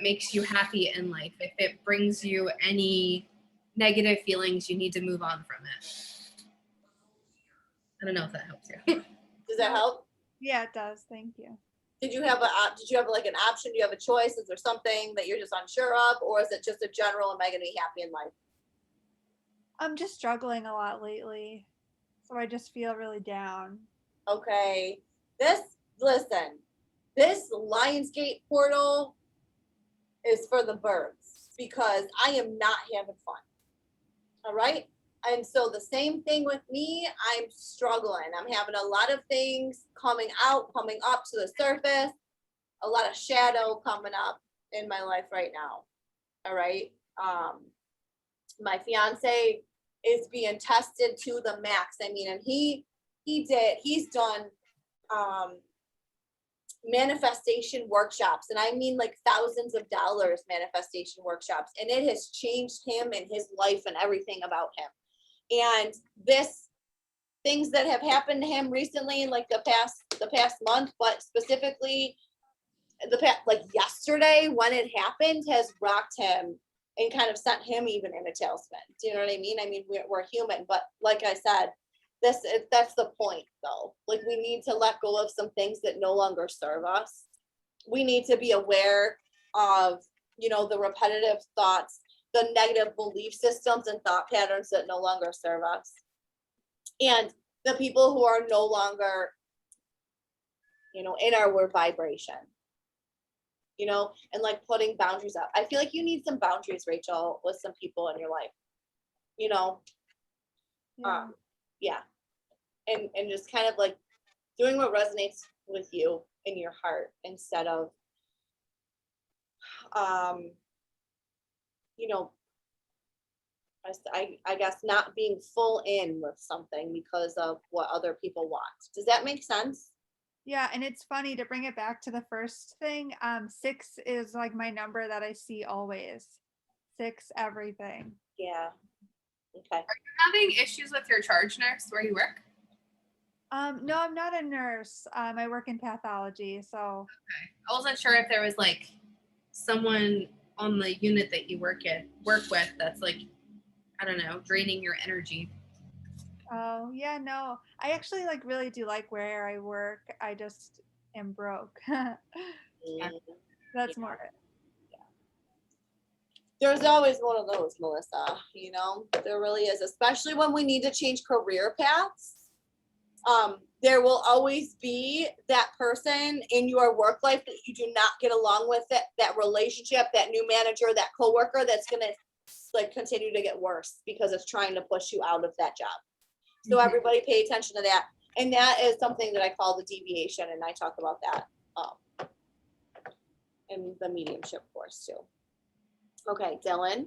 makes you happy in life. If it brings you any negative feelings, you need to move on from it. I don't know if that helps you. Does that help? Yeah, it does. Thank you. Did you have like an option? Do you have a choice? Is there something that you're just unsure of, or is it just a general am I gonna be happy in life? I'm just struggling a lot lately, so I just feel really down. Okay. This Lionsgate portal is for the birds because I am not having fun. All right. And so the same thing with me, I'm struggling. I'm having a lot of things coming up to the surface, a lot of shadow coming up in my life right now. All right. My fiance is being tested to the max. I mean, and he's done manifestation workshops, and I mean like thousands of dollars manifestation workshops, and it has changed him and his life and everything about him. And things that have happened to him recently in like the past month, but specifically like yesterday when it happened has rocked him and kind of sent him even in a tailspin. Do you know what I mean? I mean, we're human, but like I said, that's the point though. Like we need to let go of some things that no longer serve us. We need to be aware of, you know, the repetitive thoughts, the negative belief systems and thought patterns that no longer serve us. And the people who are no longer, you know, in our word vibration, you know, and like putting boundaries up. I feel like you need some boundaries, Rachel, with some people in your life, you know? Yeah. Yeah. And just kind of like doing what resonates with you in your heart instead of, you know, I guess not being full in with something because of what other people want. Does that make sense? Yeah, and it's funny to bring it back to the first thing. 6 is like my number that I see always. 6 everything. Yeah. Okay. Having issues with your charge nurse where you work? No, I'm not a nurse. I work in pathology, so I wasn't sure if there was like someone on the unit that you work with that's like, I don't know, draining your energy. oh yeah, no. I actually like really do like where I work. I just am broke. That's more it. There's always one of those, Melissa, you know, there really is, especially when we need to change career paths. There will always be that person in your work life that you do not get along with, that relationship, that new manager, that coworker that's gonna like continue to get worse because it's trying to push you out of that job. So everybody pay attention to that. And that is something that I call the deviation, and I talk about that in the mediumship course too. Okay, Dylan,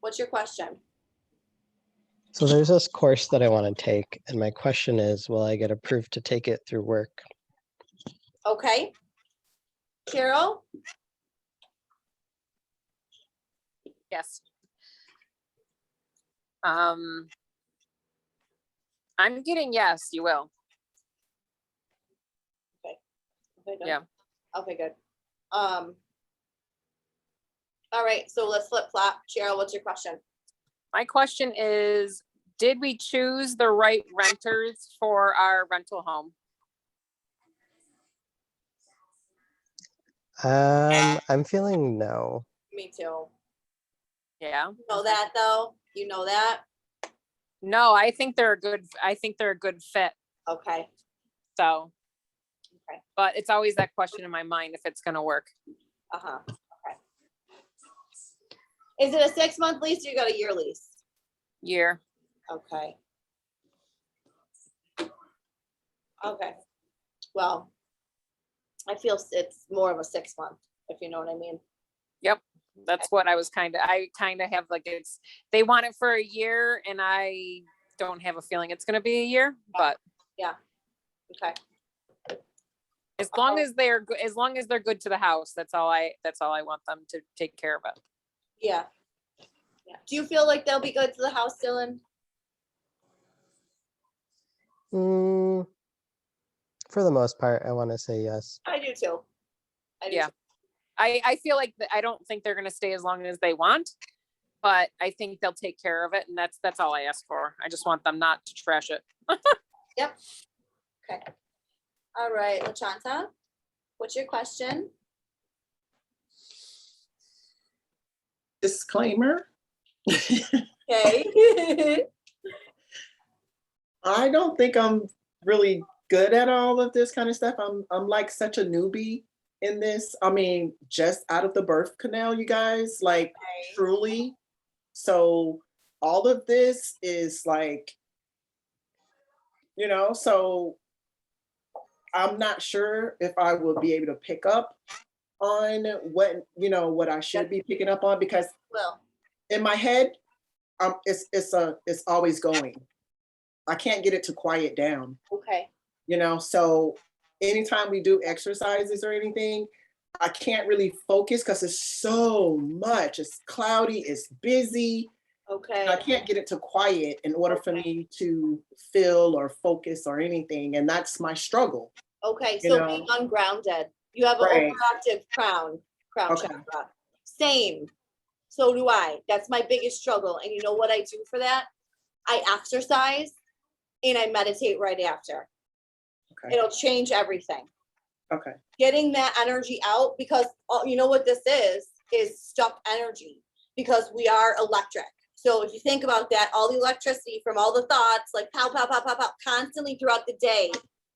what's your question? So there's this course that I want to take, and my question is, will I get approved to take it through work? Okay. Carol? Yes. I'm getting yes, you will. Okay, good. Yeah. Okay, good. All right, so let's flip flop. Cheryl, what's your question? My question is, did we choose the right renters for our rental home? I'm feeling no. Me too. Yeah. You know that though? You know that? No, I think they're a good fit. Okay. So. Okay. But it's always that question in my mind if it's gonna work. Uh-huh. Okay. Is it a 6-month lease or you got a year lease? Year. Okay. Okay. Well, I feel it's more of a 6-month, if you know what I mean. Yep. That's what I kind of have like they want it for a year and I don't have a feeling it's going to be a year, but yeah. Okay. As long as they're good to the house, that's all I want them to take care of it. Yeah. Yeah. Do you feel like they'll be good to the house, Dylan? For the most part, I want to say yes. I do too. Yeah. I feel like I don't think they're going to stay as long as they want, but I think they'll take care of it. And that's all I ask for. I just want them not to trash it. Yep. Okay. All right, LaChanta, what's your question? Disclaimer. Okay. I don't think I'm really good at all of this kind of stuff. I'm like such a newbie in this. I mean, just out of the birth canal, you guys, like truly. So all of this is like, you know, so I'm not sure if I will be able to pick up on what I should be picking up on, because in my head, it's always going. I can't get it to quiet down. Okay. You know, so anytime we do exercises or anything, I can't really focus because it's so much. It's cloudy, it's busy. Okay. I can't get it to quiet in order for me to feel or focus or anything. And that's my struggle. Okay, so being ungrounded. You have an Right. overactive crown Okay. chakra. Same. So do I. That's my biggest struggle. And you know what I do for that? I exercise and I meditate right after. Okay. It'll change everything. Okay. Getting that energy out, because you know what this is stuck energy, because we are electric. So if you think about that, all the electricity from all the thoughts, like pow, pow, pow, pow, pow, constantly throughout the day,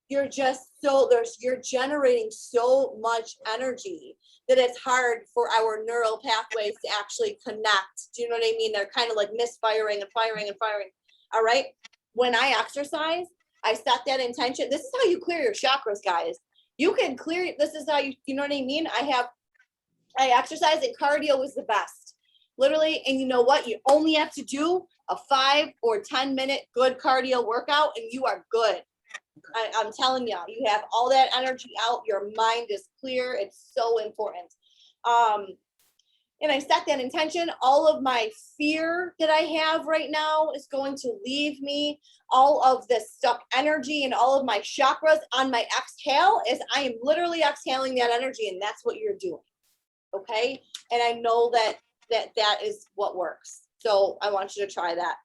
you're generating so much energy that it's hard for our neural pathways to actually connect. Do you know what I mean? They're kind of like misfiring and firing and firing. All right. When I exercise, I set that intention. This is how you clear your chakras, guys. You can clear, this is how you know what I mean? I exercise, and cardio is the best. Literally, and you know what? You only have to do a 5 or 10 minute good cardio workout and you are good. I'm telling you, you have all that energy out. Your mind is clear. It's so important. And I set that intention. All of my fear that I have right now is going to leave me. All of this stuck energy and all of my chakras on my exhale is I am literally exhaling that energy, and that's what you're doing. Okay. And I know that is what works. So I want you to try that.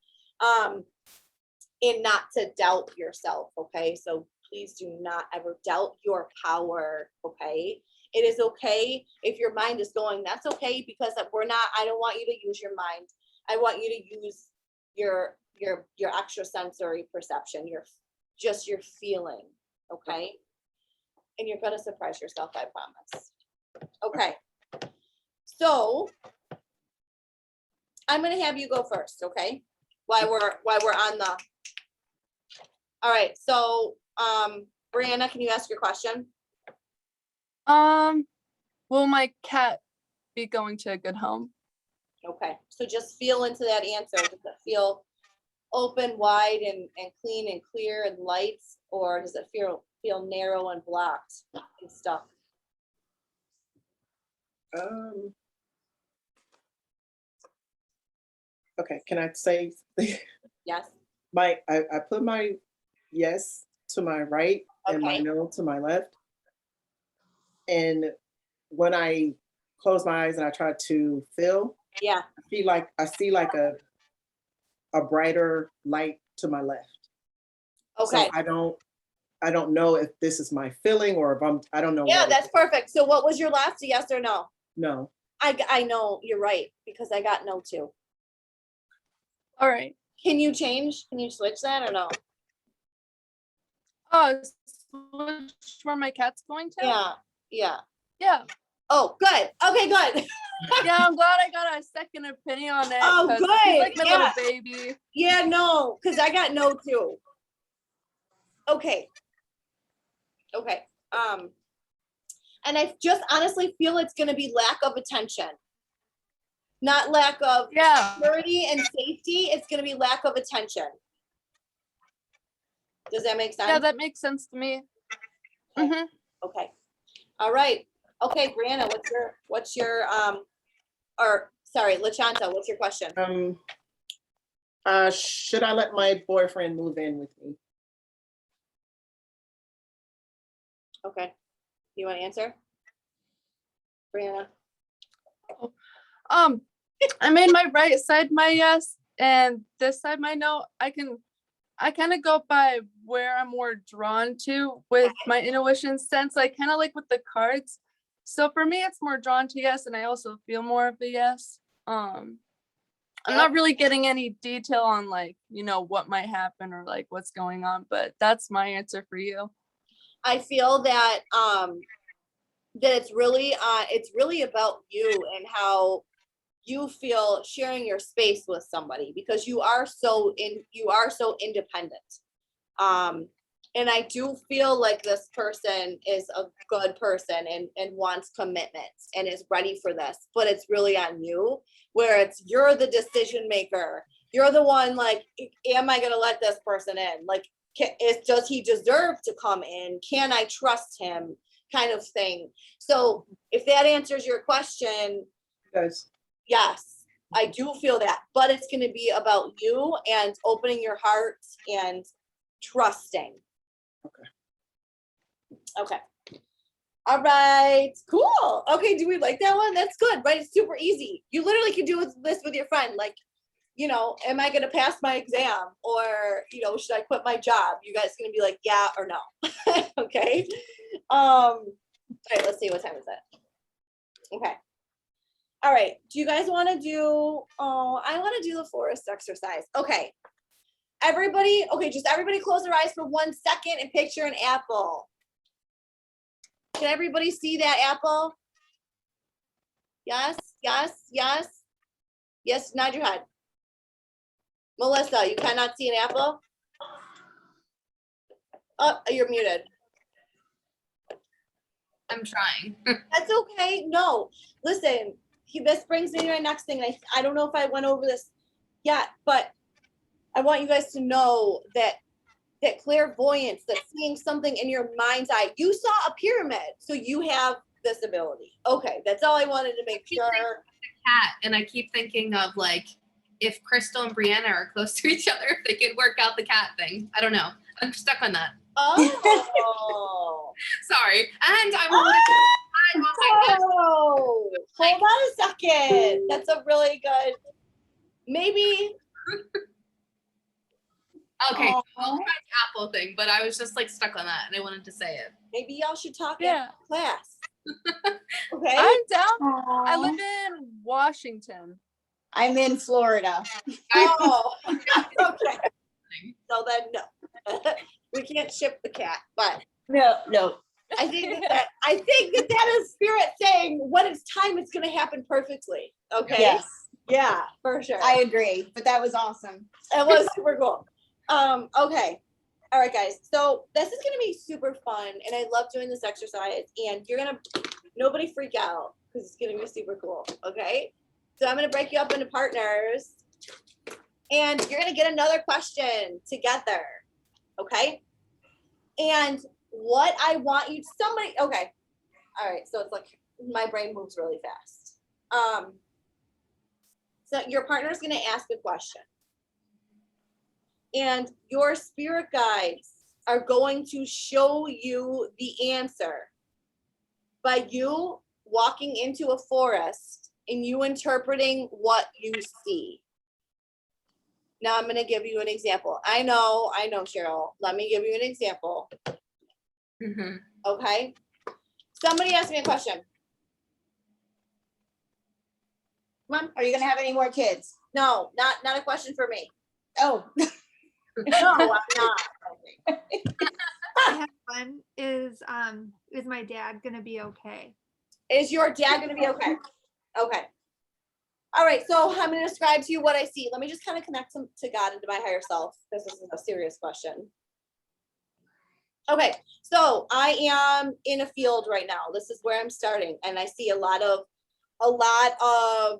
And not to doubt yourself. Okay. So please do not ever doubt your power. Okay. It is okay if your mind is going, that's okay, because I don't want you to use your mind. I want you to use your extrasensory perception, your feeling. Okay. And you're going to surprise yourself, I promise. Okay. So I'm going to have you go first. Okay. While we're on the, all right. So, Brianna, can you ask your question? Will my cat be going to a good home? Okay, so just feel into that answer. Does it feel open, wide, and clean and clear and lights, or does it feel narrow and blocked and stuck? Okay, can I say? Yes. I put my yes to my right and my Okay. no to my left. And when I close my eyes and I try to feel, Yeah. I see like a brighter light to my left. Okay. So I don't know if this is my feeling or if I don't know. Yeah, what that's perfect. So what was your last, yes or no? No. I know you're right, because I got no too. All right. Can you change? Can you switch that or no? Oh, switch where my cat's going to? Yeah. Yeah. Yeah. Oh, good. Okay, good. Yeah, I'm glad I got a second opinion on it. Oh, 'cause good. He's like my Yeah. little baby. Yeah, no, because I got no too. Okay. Okay. And I just honestly feel it's going to be lack of attention, not lack of Yeah. security and safety. It's going to be lack of attention. Does that make sense? Yeah, that makes sense to me. Mm-hmm. Okay. All right. Okay, Brianna, what's your or sorry, LaChanta, what's your question? Should I let my boyfriend move in with me? Okay. You want to answer? Brianna? I made my right side my yes and this side my no. I kind of go by where I'm more drawn to with my intuition sense, like kind of like with the cards. So for me, it's more drawn to yes, and I also feel more of a yes. I'm not really getting any detail on like, what might happen or like what's going on, but that's my answer for you. I feel that that it's really about you and how you feel sharing your space with somebody, because you are so independent. And I do feel like this person is a good person and wants commitments and is ready for this, but it's really on you, where you're the decision maker. You're the one like, am I going to let this person in? Like, does he deserve to come in? Can I trust him? Kind of thing. So if that answers your question, yes, I do feel that, but it's going to be about you and opening your heart and trusting. Okay. All right, cool. Okay, do we like that one? That's good, right? It's super easy. You literally can do this with your friend. Like, am I gonna pass my exam, or should I quit my job? You guys gonna be like, yeah or no? Okay. All right, let's see, what time is it? Okay. All right, do you guys want to do, I want to do the forest exercise. Okay. Everybody, just everybody close their eyes for 1 second and picture an apple. Can everybody see that apple? Yes, yes, yes. Yes, nod your head. Melissa, you cannot see an apple? Oh, you're muted. I'm trying. That's okay. No, listen, this brings me to my next thing. I don't know if I went over this yet, but I want you guys to know that clairvoyance, that seeing something in your mind's eye, you saw a pyramid, so you have this ability. Okay, that's all I wanted to make sure. Cat, and I keep thinking of like if Crystal and Brianna are close to each other, if they could work out the cat thing. I don't know. I'm stuck on that. Oh. Sorry. And I'm Oh, hold on a second. That's a really good, maybe. Okay, Aw. I'll try the apple thing, but I was just like stuck on that and I wanted to say it. Maybe y'all should talk Yeah. in class. Okay. I'm down. I Aw. live in Washington. I'm in Florida. Oh, okay. So then, no, we can't ship the cat, but No. I think that is spirit saying when it's time, it's going to happen perfectly. Okay. Yes, Yeah, for sure. I agree, but that was awesome. It was super cool. Okay. All right, guys. So this is going to be super fun, and I love doing this exercise. And nobody freak out because it's going to be super cool. Okay. So I'm going to break you up into partners, and you're going to get another question together. Okay. And what I want you, okay. All right. So it's like my brain moves really fast. So your partner is going to ask a question. And your spirit guides are going to show you the answer by you walking into a forest and you interpreting what you see. Now I'm going to give you an example. I know, Cheryl. Let me give you an example. Mm-hmm. Okay. Somebody asked me a question. Come on. Are you gonna have any more kids? No, not a question for me. Oh, No, I'm not. I have one. Is my dad gonna be okay? Is your dad going to be okay? Okay. All right. So I'm going to describe to you what I see. Let me just kind of connect to God and to my higher self, because this is a serious question. Okay. So I am in a field right now. This is where I'm starting. And I see a lot of, I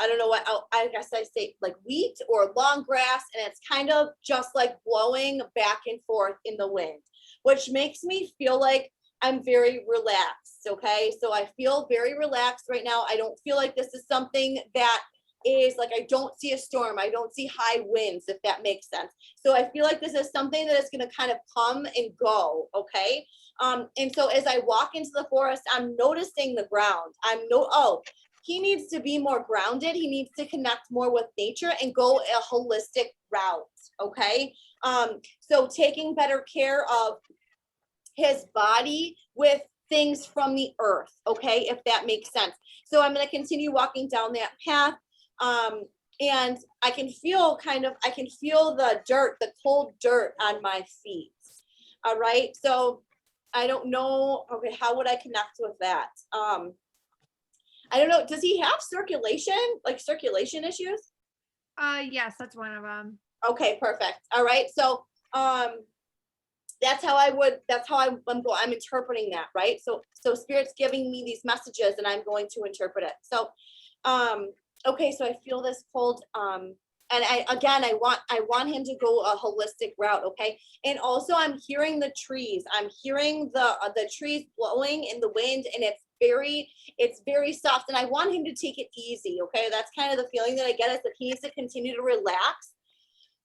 don't know what, I guess I say like wheat or long grass. And it's kind of just like blowing back and forth in the wind, which makes me feel like I'm very relaxed. Okay. So I feel very relaxed right now. I don't feel like this is something that is like, I don't see a storm. I don't see high winds, if that makes sense. So I feel like this is something that is going to kind of come and go. Okay. And so as I walk into the forest, I'm noticing the ground. He needs to be more grounded. He needs to connect more with nature and go a holistic route. Okay. So taking better care of his body with things from the earth. Okay. If that makes sense. So I'm going to continue walking down that path. And I can feel the dirt, the cold dirt on my feet. All right. So I don't know. Okay. How would I connect with that? I don't know. Does he have circulation issues? Yes, that's one of them. Okay, perfect. All right. So, that's how I'm interpreting that, right? So Spirit's giving me these messages and I'm going to interpret it. So, okay, so I feel this cold, and I want him to go a holistic route, okay? And also I'm hearing the trees. I'm hearing the trees blowing in the wind, and it's very soft, and I want him to take it easy, okay? That's kind of the feeling that I get, is that he needs to continue to relax.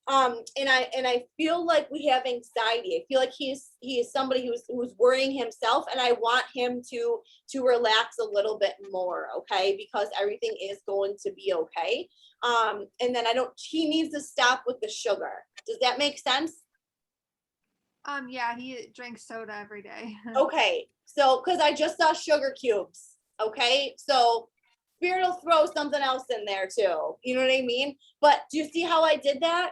And I feel like we have anxiety. I feel like he is somebody who's worrying himself, and I want him to relax a little bit more, okay? Because everything is going to be okay. And then he needs to stop with the sugar. Does that make sense? Yeah, he drinks soda every day. Okay, so because I just saw sugar cubes. Okay, so Spirit will throw something else in there too. You know what I mean? But do you see how I did that?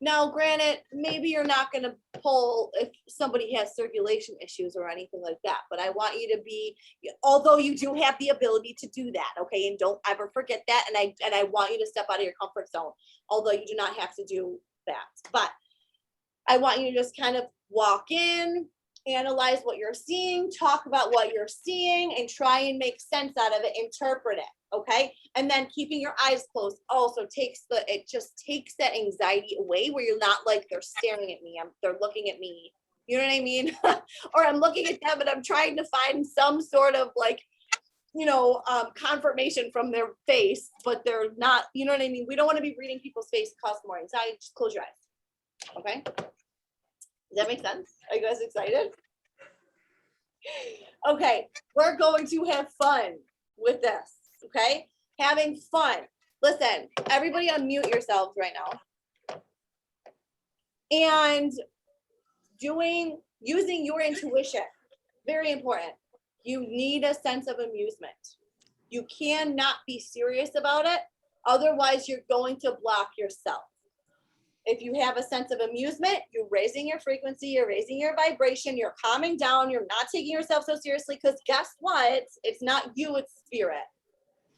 Now, granted, maybe you're not going to pull if somebody has circulation issues or anything like that, but I want you to be, although you do have the ability to do that, okay? And don't ever forget that. And I want you to step out of your comfort zone, although you do not have to do that. But I want you to just kind of walk in, analyze what you're seeing, talk about what you're seeing, and try and make sense out of it, interpret it, okay? And then keeping your eyes closed also it just takes that anxiety away, where you're not like, they're staring at me, they're looking at me, you know what I mean? Or I'm looking at them and I'm trying to find some sort of like, confirmation from their face, but they're not, you know what I mean? We don't want to be reading people's face, cause more anxiety. Just close your eyes, okay? Does that make sense? Are you guys excited? Okay, we're going to have fun with this, okay? Having fun. Listen, everybody unmute yourselves right now. And using your intuition, very important. You need a sense of amusement. You cannot be serious about it. Otherwise, you're going to block yourself. If you have a sense of amusement, you're raising your frequency, you're raising your vibration, you're calming down, you're not taking yourself so seriously, because guess what? It's not you, it's spirit.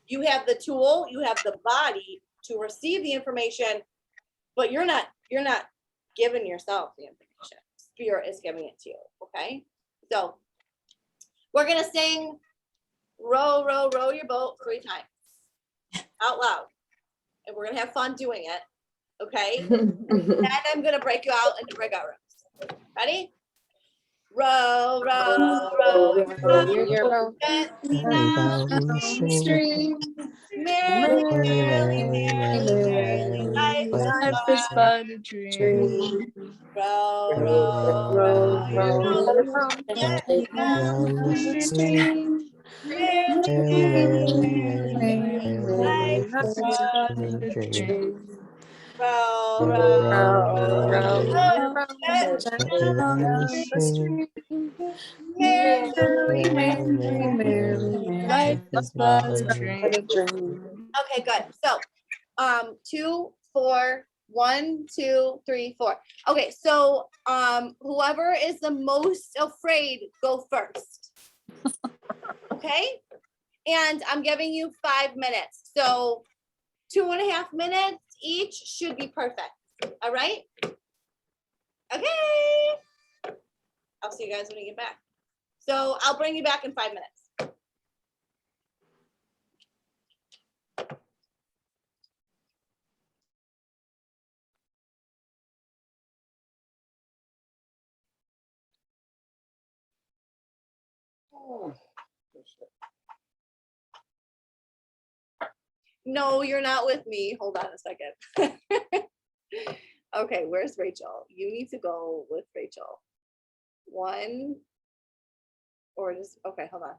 You have the tool, you have the body to receive the information, but you're not giving yourself the information. Spirit is giving it to you, okay? So we're gonna sing row, row, row your boat 3 times out loud. And we're gonna have fun doing it. Okay, and I'm gonna break you out into breakout rooms. Ready? Row, row, row, row, gently down the stream. Merrily, merrily, merrily, merrily, life is but a dream. Row, row, row your boat gently down the stream. Merrily, merrily, merrily, life is but a dream. Row, row, row your boat gently down the stream. Merrily, merrily, merrily, life is but a dream. Okay, good. So, 2, 4, 1, 2, 3, 4. Okay, so whoever is the most afraid, go first. Okay, and I'm giving you 5 minutes. So 2.5 minutes each should be perfect. All right. Okay. I'll see you guys when we get back. So I'll bring you back in 5 minutes. No, you're not with me. Hold on a second. Okay, where's Rachel? You need to go with Rachel. 1 or just, okay, hold on.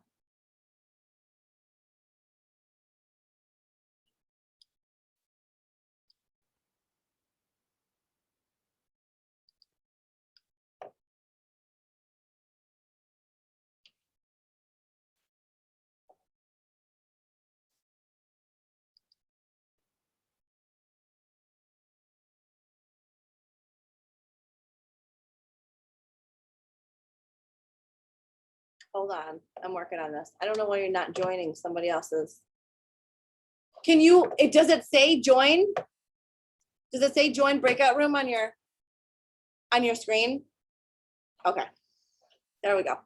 Hold on, I'm working on this. I don't know why you're not joining somebody else's. Can you, does it say join? Does it say join breakout room on your screen? Okay, there we go.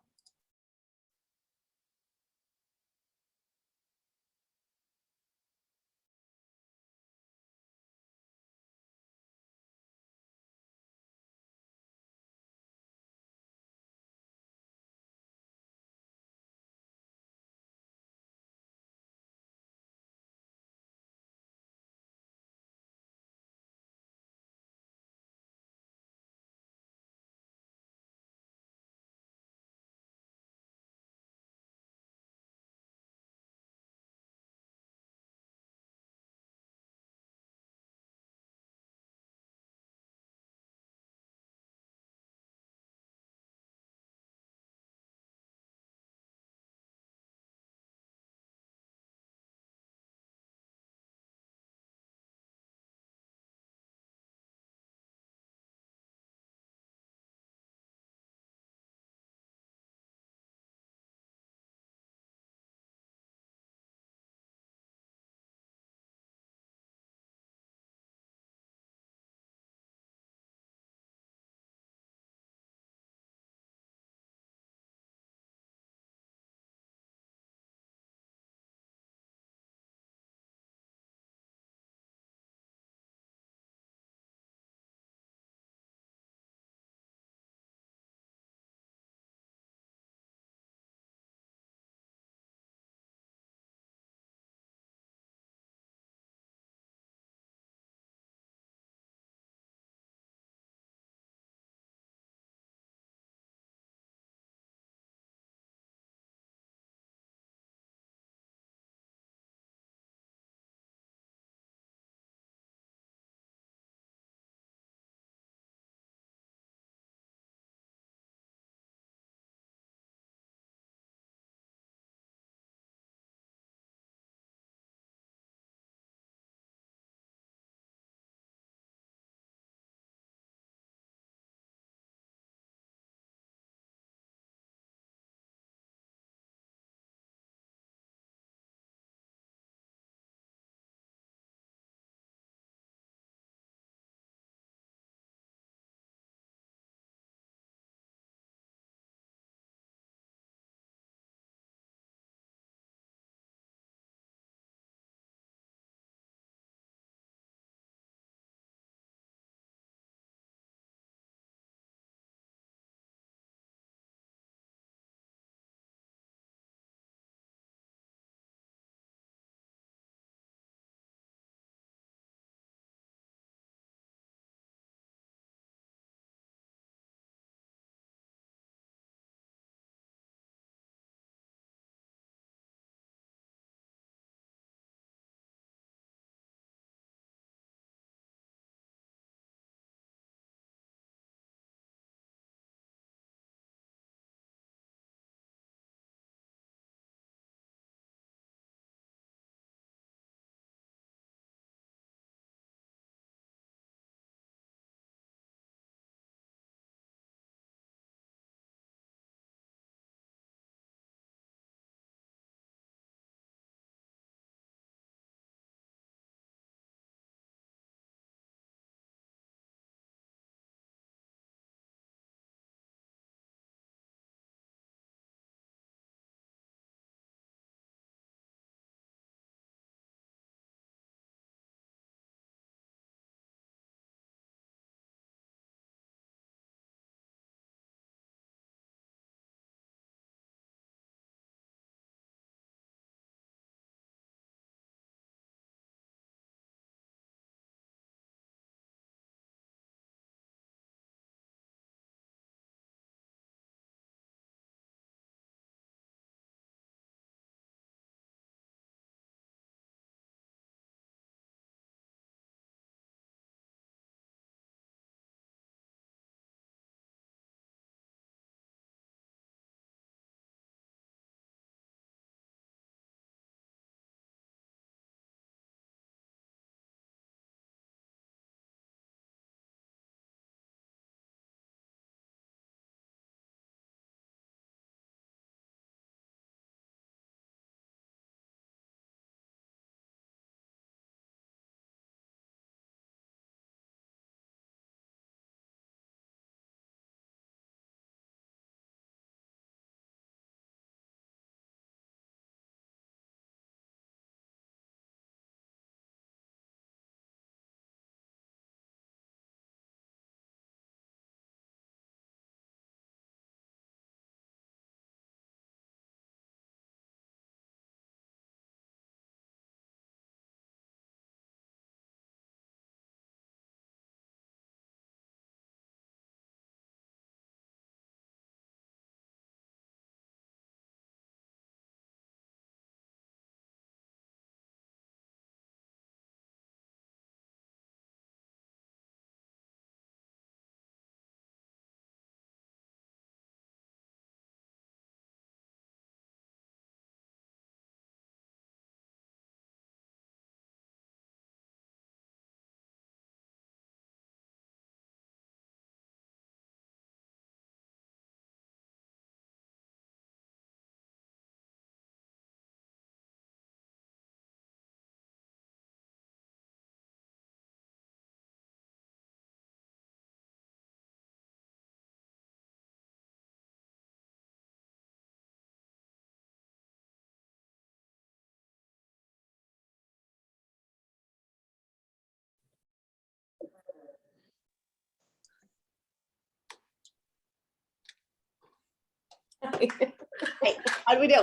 How do we do?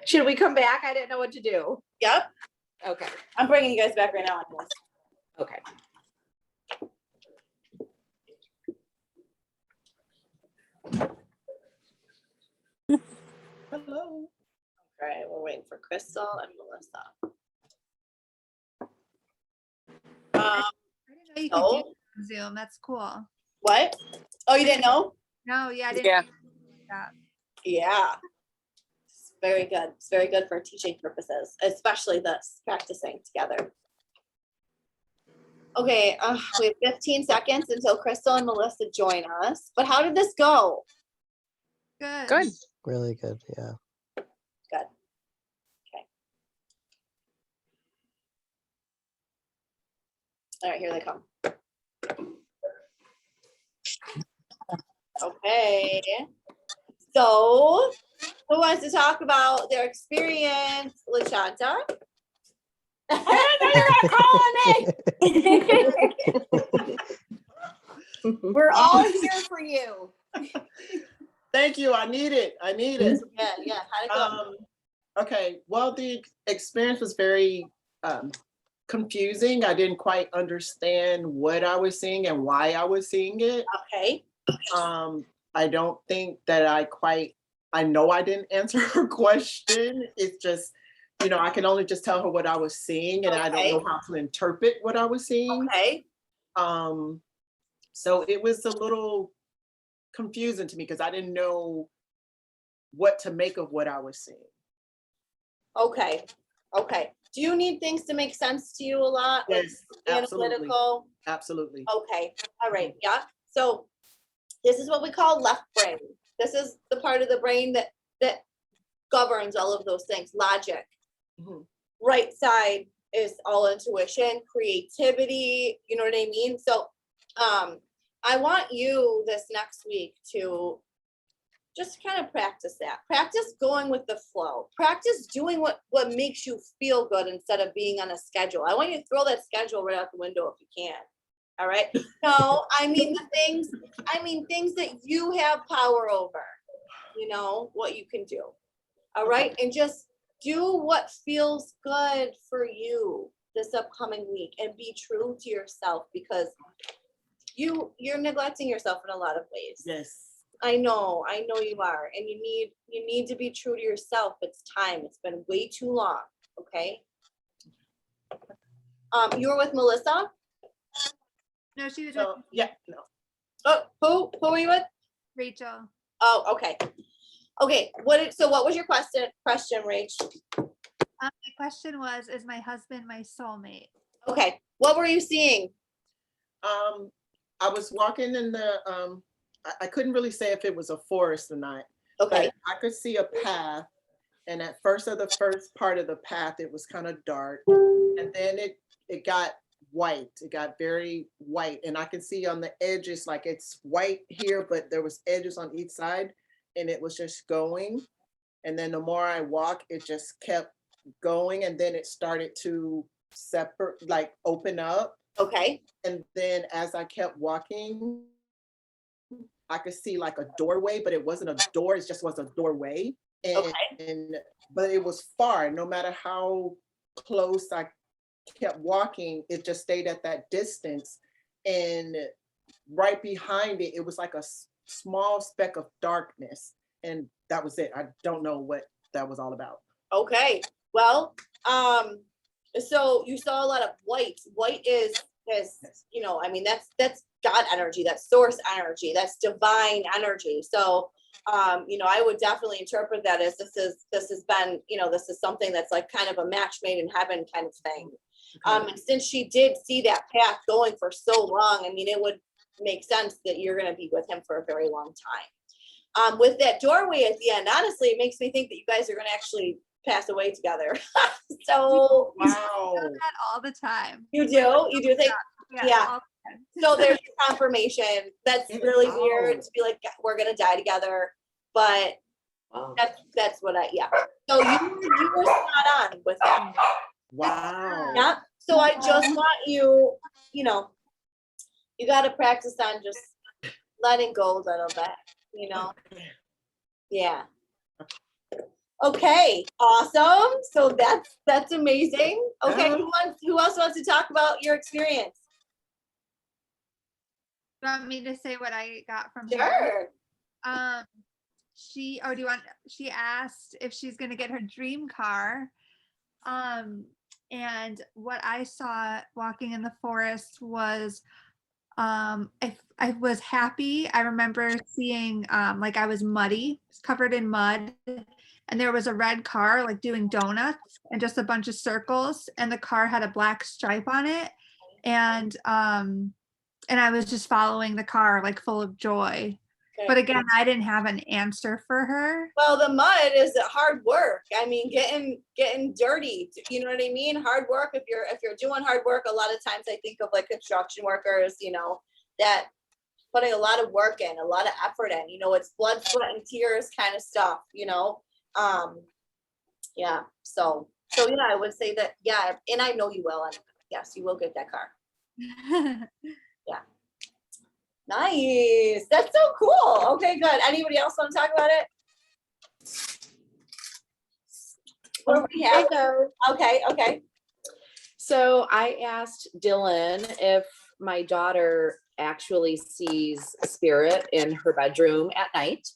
Should we come back? I didn't know what to do. Yep, Okay, I'm bringing you guys back right now. okay. Hello. All right, we're waiting for Crystal and Melissa. I didn't know you could So, do Zoom. That's cool. what? Oh, you didn't know? No, yeah, I didn't. Yeah. That. Yeah. It's very good. It's very good for teaching purposes, especially this practicing together. Okay, we have 15 seconds until Crystal and Melissa join us. But how did this go? Good. Good. Really good. Yeah. Good. Okay. All right, here they come. Okay. So, who wants to talk about their experience, LaShanta? We're all here for you. Thank you. I need it. I need it. Yeah. How'd it go? Okay, well, the experience was very confusing. I didn't quite understand what I was seeing and why I was seeing it. Okay. I don't think that I know I didn't answer her question. It's just, I can only just tell her what I was seeing, and I don't know how to interpret what I was seeing. Okay. So it was a little confusing to me because I didn't know what to make of what I was seeing. Okay. Do you need things to make sense to you a lot? Like Yes, absolutely. analytical? Absolutely. Okay. All right. Yeah. So this is what we call left brain. This is the part of the brain that governs all of those things. Logic. Mhm. Right side is all intuition, creativity. You know what I mean? So, I want you this next week to just kind of practice that. Practice going with the flow. Practice doing what makes you feel good instead of being on a schedule. I want you to throw that schedule right out the window if you can. All right. No, I mean things that you have power over, what you can do. All right. And just do what feels good for you this upcoming week and be true to yourself, because you're neglecting yourself in a lot of ways. Yes. I know you are. And you need to be true to yourself. It's time. It's been way too long. Okay. You were with Melissa? No, she was So, with yeah, no. Oh, who are you with? Rachel. Oh, okay. Okay. What was your question, Rach? My question was, is my husband my soulmate? Okay. What were you seeing? I was walking in the, I couldn't really say if it was a forest or not. Okay. But I could see a path, and at first of the first part of the path, it was kind of dark, and then it got white. It got very white, and I could see on the edges, like it's white here, but there was edges on each side, and it was just going. And then the more I walk, it just kept going, and then it started to separate, like open up. Okay. And then as I kept walking, I could see like a doorway, but it wasn't a door, it just was a doorway. But it was far. No matter how close I kept walking, it just stayed at that distance. And right behind it, it was like a small speck of darkness. And that was it. I don't know what that was all about. Okay. Well, so you saw a lot of white. White is that's God energy, that's source energy, that's divine energy. So, I would definitely interpret that as this has been, this is something that's like kind of a match made in heaven kind of thing. And since she did see that path going for so long, I mean, it would make sense that you're going to be with him for a very long time. With that doorway at the end, honestly, it makes me think that you guys are going to actually pass away together. So wow, I do that all the time. You do think, yeah. all the time. So there's your confirmation. That's really weird to be like, we're gonna die together, but Wow. that's what So you were spot on with that. wow. Yeah. So I just want you, you got to practice on just letting go a little bit. Yeah. Okay, awesome. So that's amazing. Okay, Uh-huh. who else wants to talk about your experience? You want me to say what I got from her? Sure. She asked if she's gonna get her dream car. And what I saw walking in the forest was I was happy. I remember seeing like I was muddy, covered in mud, and there was a red car like doing donuts and just a bunch of circles, and the car had a black stripe on it. And I was just following the car like full of joy. But Okay. again, I didn't have an answer for her. Well, the mud is hard work. I mean, getting dirty. You know what I mean? Hard work. If you're doing hard work, a lot of times I think of like construction workers. You know, that putting a lot of work in, a lot of effort in. You know, it's blood, sweat, and tears kind of stuff. You know, yeah. So yeah, I would say that. Yeah, and I know you will. And yes, you will get that car. Nice. That's so cool. Okay, good. Anybody else want to talk about it? What do we have? Okay. So I asked Dylan if my daughter actually sees spirit in her bedroom at night.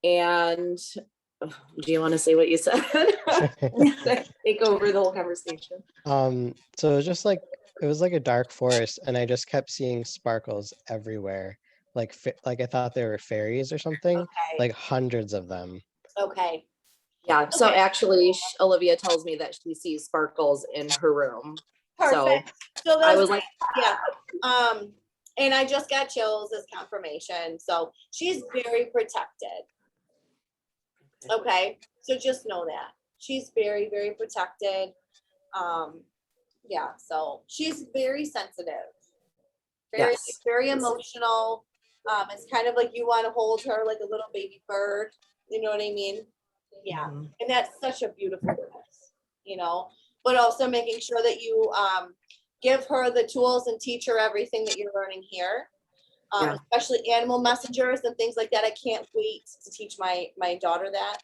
And do you want to say what you said? Take over the whole conversation. So it was just like, it was like a dark forest, and I just kept seeing sparkles everywhere. Like I thought they were fairies or something, Okay. like hundreds of them. Okay. Yeah, so Okay. actually Olivia tells me that she sees sparkles in her room. Perfect. So I those, was like, yeah. And I just got chills as confirmation. So she's very protected. Okay. So just know that. She's very, very protected. Yeah, so she's very sensitive. Very, Yes. very emotional. It's kind of like you want to hold her like a little baby bird. You know what I mean? Yeah. Mhm. And that's such a beautiful goodness, you know, but also making sure that you give her the tools and teach her everything that you're learning here, Yeah. especially animal messengers and things like that. I can't wait to teach my daughter that.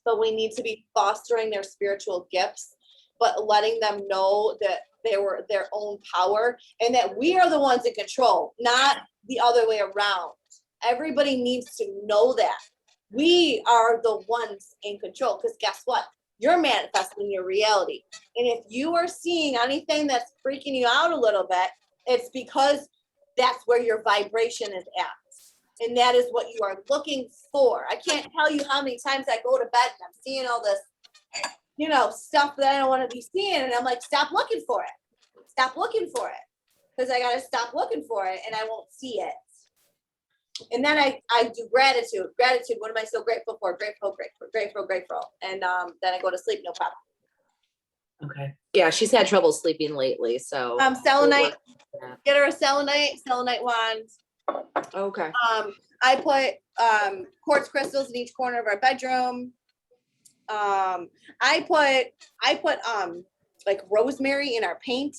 But we need to be fostering their spiritual gifts, but letting them know that they were their own power and that we are the ones in control, not the other way around. Everybody needs to know that. We are the ones in control, because guess what? You're manifesting your reality. And if you are seeing anything that's freaking you out a little bit, it's because that's where your vibration is at. And that is what you are looking for. I can't tell you how many times I go to bed and I'm seeing all this, you know, stuff that I don't want to be seeing. And I'm like, stop looking for it. Stop looking for it. Because I got to stop looking for it and I won't see it. And then I do gratitude. Gratitude. What am I so grateful for? Grateful. And then I go to sleep, no problem. Okay. Yeah, she's had trouble sleeping lately, so. Selenite. Get her a selenite wand. Okay. I put quartz crystals in each corner of our bedroom. I put like rosemary in our paint.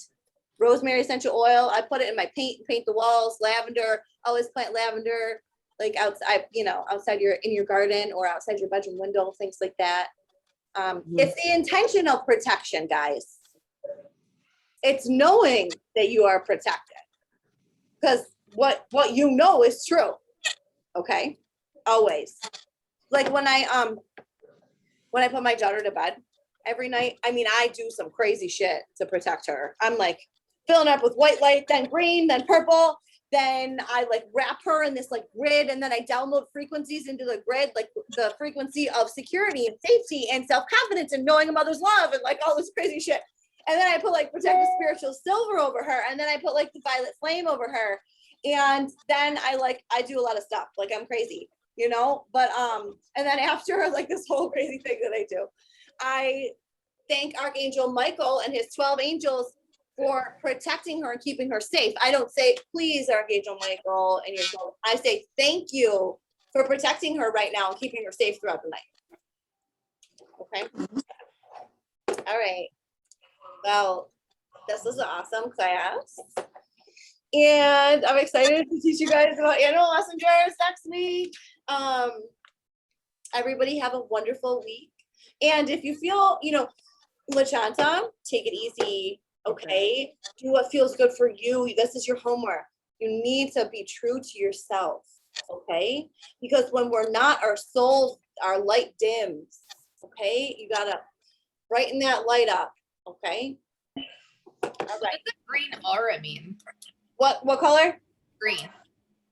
Rosemary essential oil. I put it in my paint the walls. Lavender. Always plant lavender like outside, you know, outside in your garden or outside your bedroom window, things like that. It's the intentional protection, guys. It's knowing that you are protected, because what you know is true. Okay, always. Like when I put my daughter to bed every night, I mean, I do some crazy shit to protect her. I'm like filling up with white light, then green, then purple. Then I like wrap her in this like grid, and then I download frequencies into the grid, like the frequency of security and safety and self-confidence and knowing a mother's love and like all this crazy shit. And then I put like protective spiritual silver over her, and then I put like the violet flame over her. And then I do a lot of stuff, like I'm crazy, you know, but and then after like this whole crazy thing that I do, I thank Archangel Michael and his 12 angels for protecting her and keeping her safe. I don't say, please, Archangel Michael and your soul. I say, thank you for protecting her right now and keeping her safe throughout the night. Okay. All right. Well, this was an awesome class. And I'm excited to teach you guys about animal messengers next week. Everybody have a wonderful week. And if you feel, LaChanta, take it easy, okay? Do what feels good for you. This is your homework. You need to be true to yourself, okay? Because when we're not, our souls, our light dims, okay? You gotta brighten that light up, okay? All What right. does the green aura mean? What color? Green.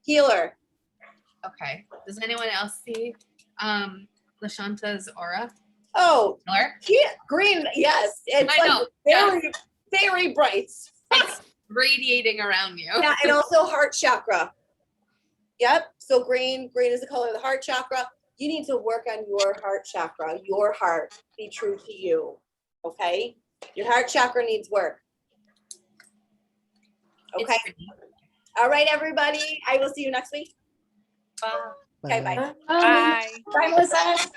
Healer. Okay. Does anyone else see LaShanta's aura? Oh, Or yeah, green, yes. It's I like know, very, very bright. it's radiating around you. Yeah, and also heart chakra. Yep, so green is the color of the heart chakra. You need to work on your heart chakra, your heart, be true to you, okay? Your heart chakra needs work. It's Okay, pretty. all right, everybody, I will see you next week. Bye. Okay, bye. Bye. Bye, Melissa.